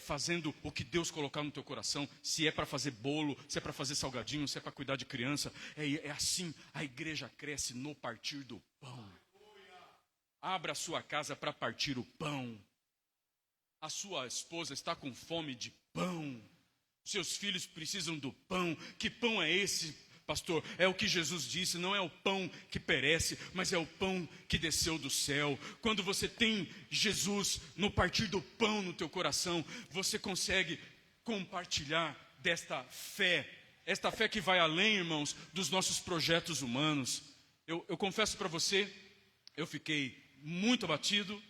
fazendo o que Deus colocar no teu coração. Se é para fazer bolo, se é para fazer salgadinho, se é para cuidar de criança, é assim a igreja cresce, no partir do pão. Abra a sua casa para partir o pão. A sua esposa está com fome de pão. Seus filhos precisam do pão. Que pão é esse, pastor? É o que Jesus disse: não é o pão que perece, mas é o pão que desceu do céu. Quando você tem Jesus no partir do pão no teu coração, você consegue compartilhar desta fé. Esta fé que vai além, irmãos, dos nossos projetos humanos. Eu confesso para você, eu fiquei muito abatido,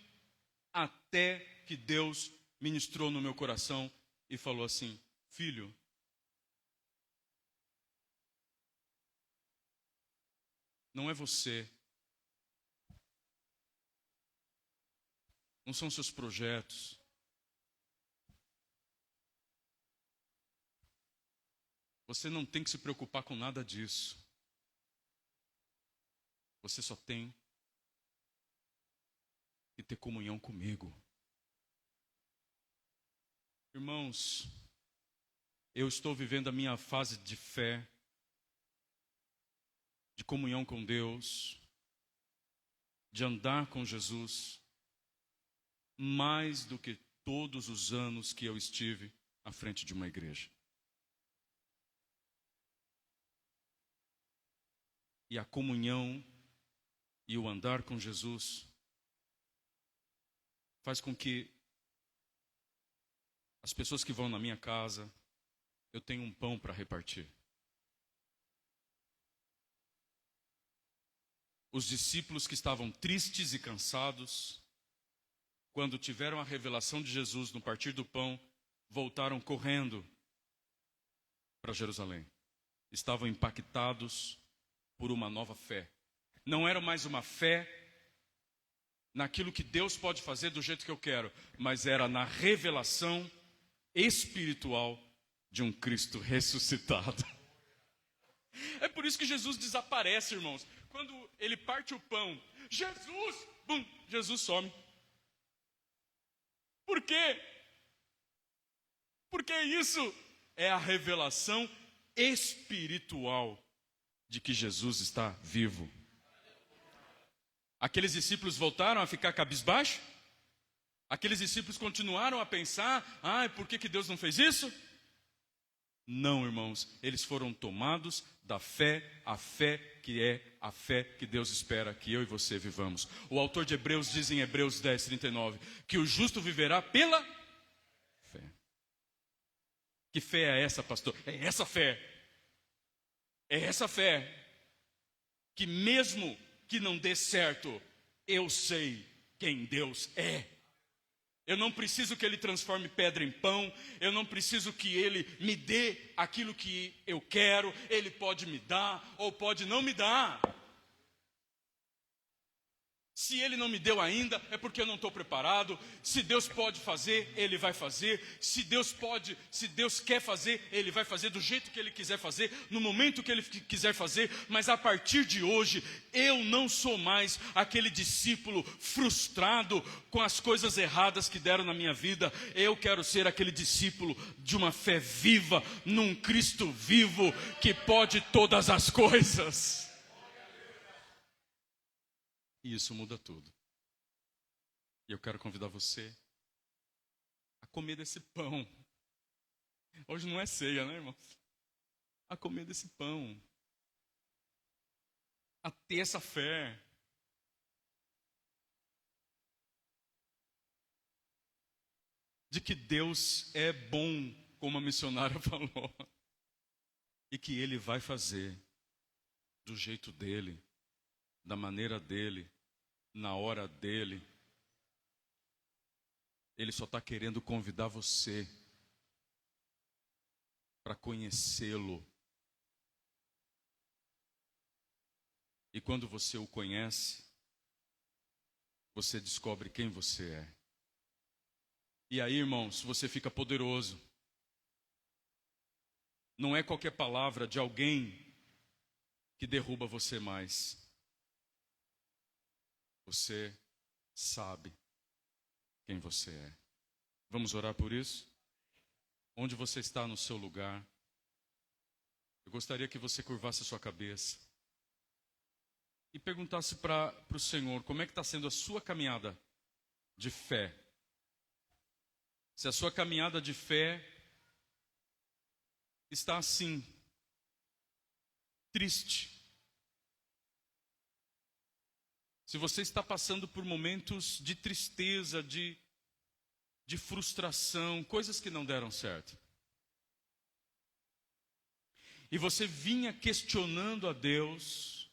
até que Deus ministrou no meu coração e falou assim: filho, não é você, não são seus projetos, você não tem que se preocupar com nada disso, você só tem e ter comunhão comigo. Irmãos, eu estou vivendo a minha fase de fé, de comunhão com Deus, de andar com Jesus, mais do que todos os anos que eu estive à frente de uma igreja. e a comunhão e o andar com Jesus faz com que as pessoas que vão na minha casa, eu tenho um pão para repartir. Os discípulos que estavam tristes e cansados, quando tiveram a revelação de Jesus no partir do pão, voltaram correndo para Jerusalém. Estavam impactados por uma nova fé. Não era mais uma fé naquilo que Deus pode fazer do jeito que eu quero, mas era na revelação espiritual de um Cristo ressuscitado. É por isso que Jesus desaparece, irmãos. Quando ele parte o pão, Jesus, bum, Jesus some. Por quê? Porque isso é a revelação espiritual de que Jesus está vivo. Aqueles discípulos voltaram a ficar cabisbaixo? Aqueles discípulos continuaram a pensar, por que Deus não fez isso? Não, irmãos, eles foram tomados da fé, a fé que é a fé que Deus espera que eu e você vivamos. O autor de Hebreus diz em Hebreus 10:39, que o justo viverá pela fé. Que fé é essa, pastor? É essa fé. É essa fé que mesmo que não dê certo, eu sei quem Deus é. Eu não preciso que Ele transforme pedra em pão. Eu não preciso que Ele me dê aquilo que eu quero. Ele pode me dar ou pode não me dar. Se Ele não me deu ainda, é porque eu não estou preparado. Se Deus pode fazer, Ele vai fazer. Se Deus quer fazer, Ele vai fazer do jeito que Ele quiser fazer, no momento que Ele quiser fazer. Mas a partir de hoje, eu não sou mais aquele discípulo frustrado com as coisas erradas que deram na minha vida. Eu quero ser aquele discípulo de uma fé viva, num Cristo vivo, que pode todas as coisas. E isso muda tudo. E eu quero convidar você a comer desse pão. Hoje não é ceia, né, irmãos? A comer desse pão. A ter essa fé. De que Deus é bom, como a missionária falou. E que Ele vai fazer do jeito dEle, da maneira dEle, na hora dEle. Ele só está querendo convidar você para conhecê-lo. E quando você o conhece, você descobre quem você é. E aí, irmãos, você fica poderoso. Não é qualquer palavra de alguém que derruba você mais. Você sabe quem você é. Vamos orar por isso? Onde você está no seu lugar, eu gostaria que você curvasse a sua cabeça e perguntasse para o Senhor como é que está sendo a sua caminhada de fé. Se a sua caminhada de fé está assim, triste. Se você está passando por momentos de tristeza, de frustração, coisas que não deram certo. E você vinha questionando a Deus,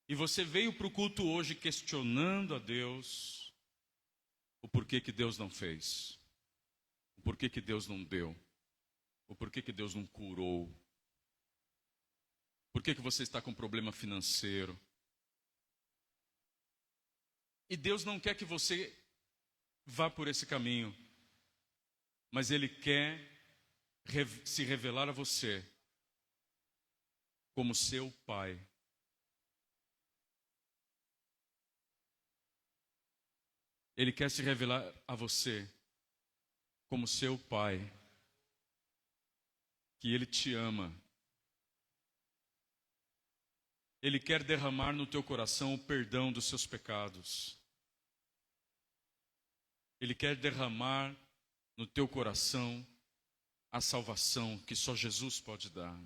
e você veio para o culto hoje questionando a Deus, o porquê que Deus não fez, o porquê que Deus não deu, o porquê que Deus não curou, por que você está com problema financeiro. E Deus não quer que você vá por esse caminho, mas Ele quer se revelar a você como seu Pai. Ele quer se revelar a você como seu Pai, que Ele te ama. Ele quer derramar no teu coração o perdão dos seus pecados. Ele quer derramar no teu coração a salvação que só Jesus pode dar.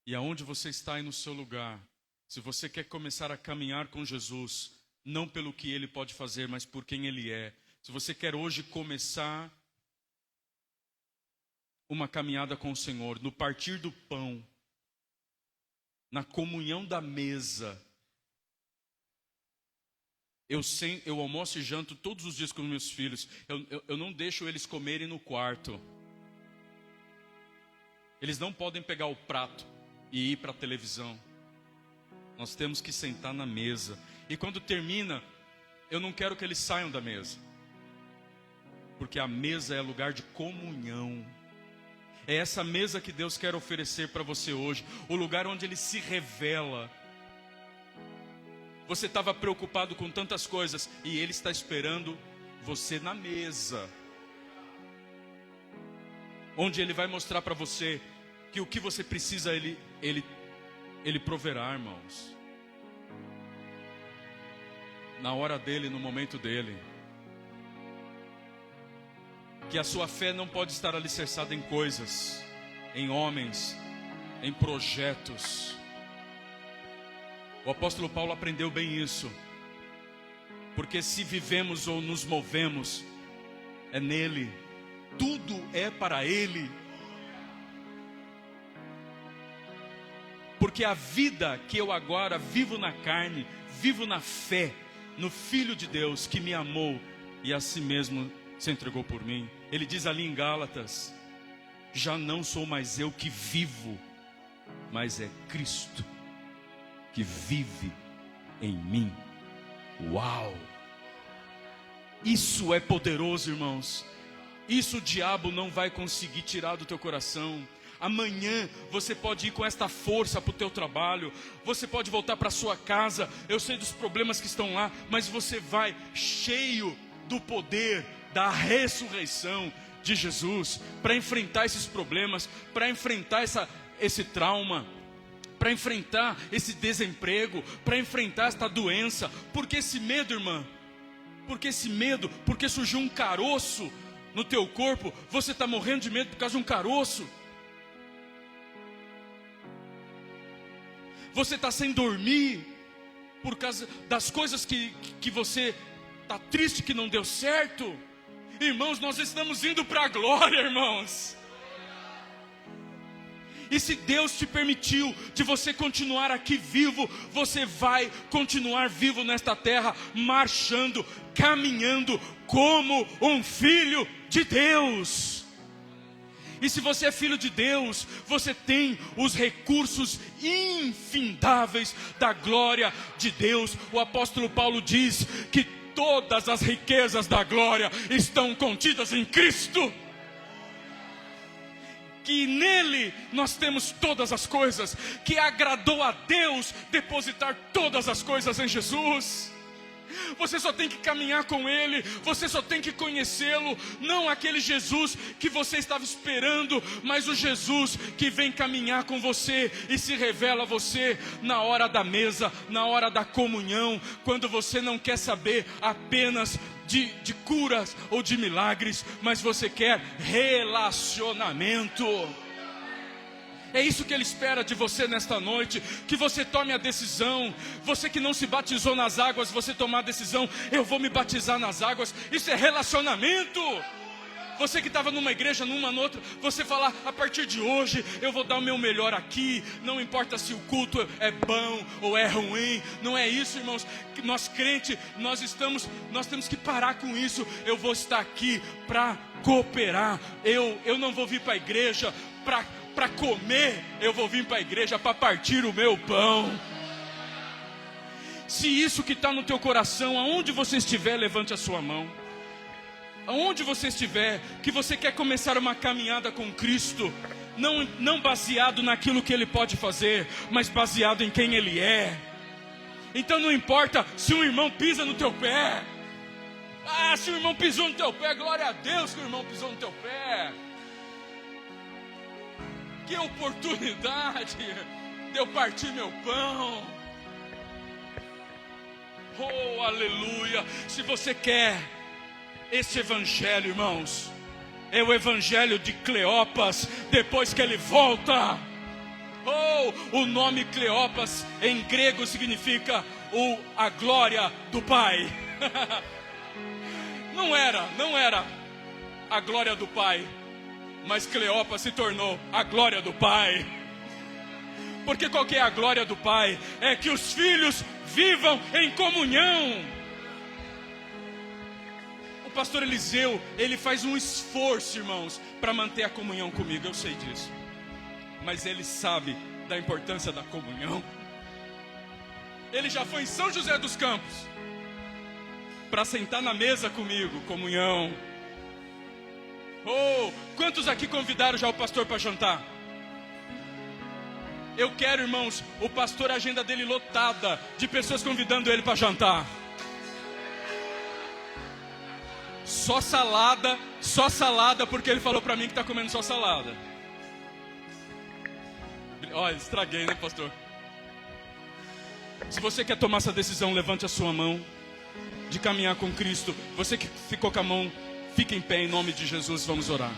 E aonde você está aí no seu lugar, se você quer começar a caminhar com Jesus, não pelo que Ele pode fazer, mas por quem Ele é. Se você quer hoje começar uma caminhada com o Senhor, no partir do pão, na comunhão da mesa. Eu almoço e janto todos os dias com meus filhos. Eu não deixo eles comerem no quarto. Eles não podem pegar o prato e ir para a televisão. Nós temos que sentar na mesa. E quando termina, eu não quero que eles saiam da mesa. Porque a mesa é lugar de comunhão. É essa mesa que Deus quer oferecer para você hoje. O lugar onde Ele se revela. Você estava preocupado com tantas coisas e Ele está esperando você na mesa. Onde Ele vai mostrar para você que o que você precisa Ele proverá, irmãos. Na hora dEle, no momento dEle. Que a sua fé não pode estar alicerçada em coisas, em homens, em projetos. O apóstolo Paulo aprendeu bem isso. Porque se vivemos ou nos movemos, é nele. Tudo é para Ele. Porque a vida que eu agora vivo na carne, vivo na fé, no Filho de Deus que me amou e a si mesmo se entregou por mim. Ele diz ali em Gálatas: já não sou mais eu que vivo, mas é Cristo que vive em mim. Uau! Isso é poderoso, irmãos. Isso o diabo não vai conseguir tirar do teu coração. Amanhã você pode ir com esta força para o teu trabalho. Você pode voltar para a sua casa. Eu sei dos problemas que estão lá, mas você vai cheio do poder da ressurreição de Jesus para enfrentar esses problemas, para enfrentar esse trauma, para enfrentar esse desemprego, para enfrentar esta doença. Porque esse medo, irmã? Porque surgiu um caroço no teu corpo. Você está morrendo de medo por causa de um caroço. Você está sem dormir por causa das coisas que você está triste que não deu certo. Irmãos, nós estamos indo para a glória, irmãos. E se Deus te permitiu de você continuar aqui vivo, você vai continuar vivo nesta terra, marchando, caminhando como um filho de Deus. E se você é filho de Deus, você tem os recursos infindáveis da glória de Deus. O apóstolo Paulo diz que todas as riquezas da glória estão contidas em Cristo. Que nele nós temos todas as coisas, que agradou a Deus depositar todas as coisas em Jesus. Você só tem que caminhar com Ele, você só tem que conhecê-lo. Não aquele Jesus que você estava esperando, mas o Jesus que vem caminhar com você e se revela a você na hora da mesa, na hora da comunhão, quando você não quer saber apenas de curas ou de milagres, mas você quer relacionamento. É isso que Ele espera de você nesta noite, que você tome a decisão. Você que não se batizou nas águas, você tomar a decisão: eu vou me batizar nas águas. Isso é relacionamento. Você que estava numa igreja, noutra, você falar: a partir de hoje eu vou dar o meu melhor aqui. Não importa se o culto é bom ou é ruim. Não é isso, irmãos. Nós crentes, nós temos que parar com isso. Eu vou estar aqui para cooperar. Eu não vou vir para a igreja para comer, eu vou vir para a igreja para partir o meu pão. Se isso que está no teu coração, aonde você estiver, levante a sua mão. Aonde você estiver, que você quer começar uma caminhada com Cristo, não baseado naquilo que Ele pode fazer, mas baseado em quem Ele é. Então não importa se um irmão pisa no teu pé. Se o irmão pisou no teu pé, glória a Deus que o irmão pisou no teu pé. Que oportunidade de eu partir meu pão. Oh, aleluia. Se você quer esse evangelho, irmãos, é o evangelho de Cleopas, depois que ele volta. Oh, o nome Cleopas em grego significa a glória do Pai. Não era a glória do Pai, mas Cleopas se tornou a glória do Pai. Porque qual que é a glória do Pai? É que os filhos vivam em comunhão. O pastor Eliseu, ele faz um esforço, irmãos, para manter a comunhão comigo, eu sei disso. Mas ele sabe da importância da comunhão. Ele já foi em São José dos Campos para sentar na mesa comigo, comunhão. Oh, quantos aqui convidaram já o pastor para jantar? Eu quero, irmãos, o pastor, a agenda dele lotada de pessoas convidando ele para jantar. Só salada, porque ele falou para mim que está comendo só salada. Olha, estraguei, né, pastor? Se você quer tomar essa decisão, levante a sua mão de caminhar com Cristo. Você que ficou com a mão, fique em pé em nome de Jesus, vamos orar.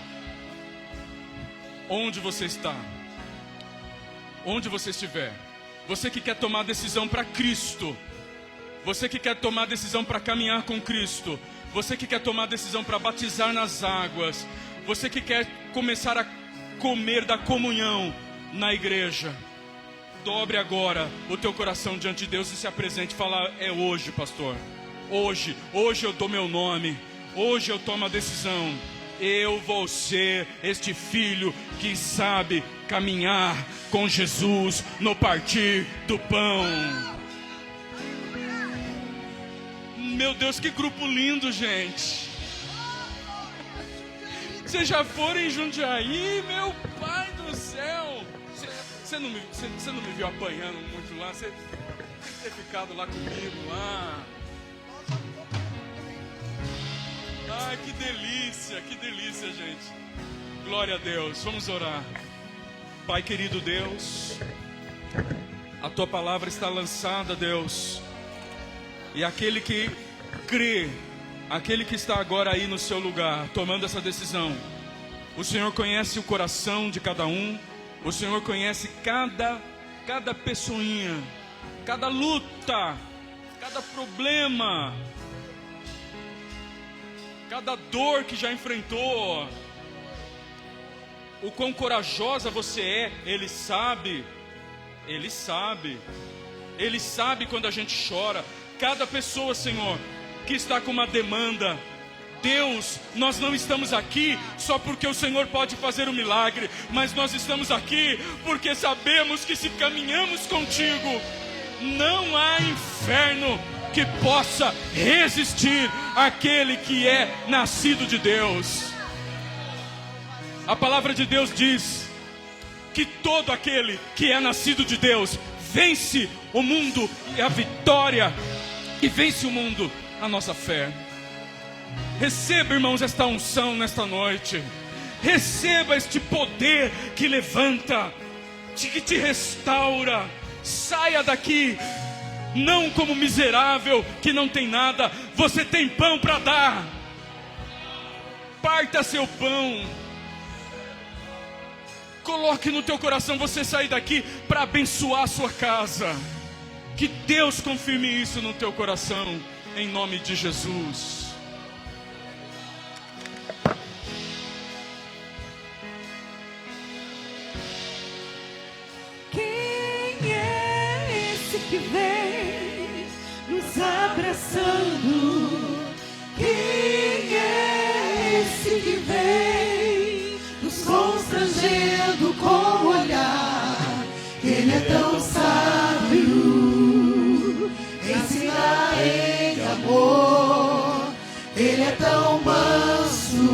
Onde você está? Onde você estiver, você que quer tomar decisão para Cristo, você que quer tomar decisão para caminhar com Cristo, você que quer tomar decisão para batizar nas águas, você que quer começar a comer da comunhão na igreja, dobre agora o teu coração diante de Deus e se apresente. Fala: é hoje, pastor, hoje eu dou meu nome, hoje eu tomo a decisão. Eu vou ser este filho que sabe caminhar com Jesus no partir do pão. Meu Deus, que grupo lindo, gente. Vocês já foram em Jundiaí? Meu Pai do céu. Você não me viu apanhando muito lá? Você tem que ter ficado lá comigo lá. Ai, que delícia, gente. Glória a Deus, vamos orar. Pai querido Deus, a Tua palavra está lançada, Deus. E aquele que crê, aquele que está agora aí no seu lugar, tomando essa decisão, o Senhor conhece o coração de cada um. O Senhor conhece cada pessoinha, cada luta, cada problema, cada dor que já enfrentou. O quão corajosa você é, Ele sabe. Ele sabe. Ele sabe quando a gente chora. Cada pessoa, Senhor, que está com uma demanda, Deus, nós não estamos aqui só porque o Senhor pode fazer um milagre, mas nós estamos aqui porque sabemos que se caminhamos contigo, não há inferno que possa resistir àquele que é nascido de Deus. A palavra de Deus diz que todo aquele que é nascido de Deus vence o mundo e a vitória, e vence o mundo a nossa fé. Receba, irmãos, esta unção nesta noite. Receba este poder que levanta, que te restaura. Saia daqui não como miserável que não tem nada. Você tem pão para dar. Parta seu pão. Coloque no teu coração você sair daqui para abençoar a sua casa. Que Deus confirme isso no teu coração, em nome de Jesus. Quem é esse que vem nos abraçando? Quem é esse que vem nos constrangendo com o olhar? Ele é tão sábio, ensina em amor. Ele é tão manso,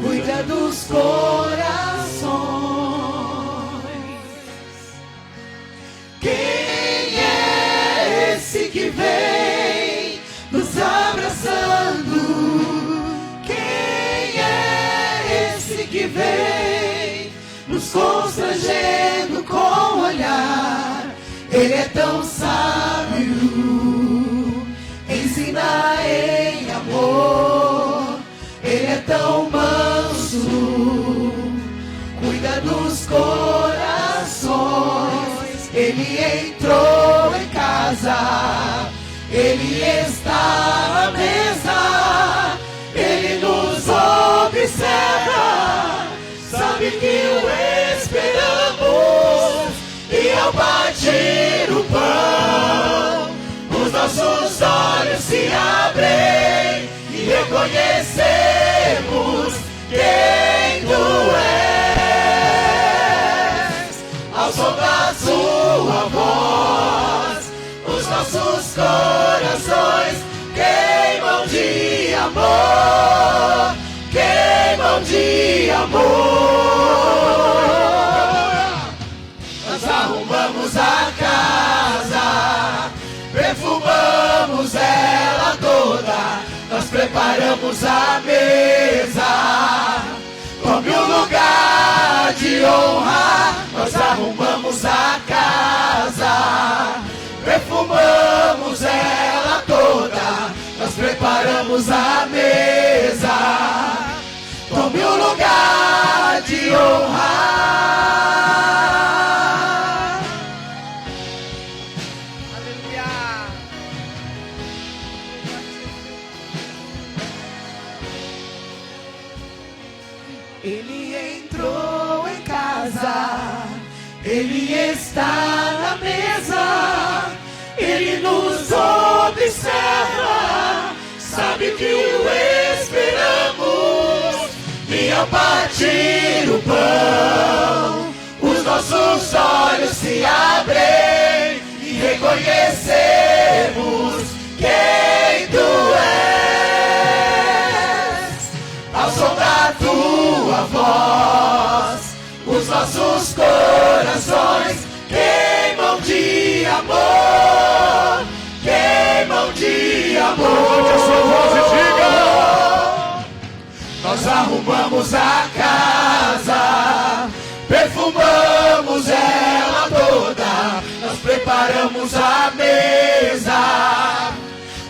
cuida dos corações. Quem é esse que vem nos abraçando? Quem é esse que vem nos constrangendo com o olhar? Ele é tão sábio, ensina em amor. Ele é tão manso, cuida dos corações. entrou em casa, Ele está à mesa, Ele nos observa, sabe que o esperamos, e ao partir o pão, os nossos olhos se abrem e reconhecemos quem Tu és. Ao som da Sua voz, os nossos corações queimam de amor, queimam de amor. Nós arrumamos a casa, perfumamos ela toda, nós preparamos a mesa, como um lugar de honra. Nós arrumamos a casa, perfumamos ela toda, nós preparamos a mesa, como um lugar de honra. Ele entrou em casa, Ele está na mesa, Ele nos observa, sabe que o esperamos, e ao partir o pão, os nossos olhos se abrem e reconhecemos quem Tu és. Ao som da Tua voz, os nossos corações queimam de amor, queimam de amor. Levante a sua voz e diga: nós arrumamos a casa, perfumamos ela toda, nós preparamos a mesa,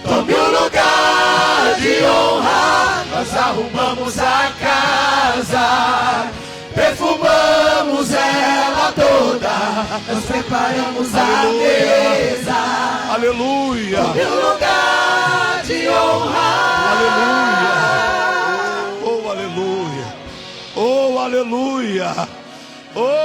tome um lugar de honra. Nós arrumamos a casa, perfumamos ela toda, nós preparamos a mesa, aleluia, tome um lugar de honra. aleluia, oh aleluia, oh aleluia, oh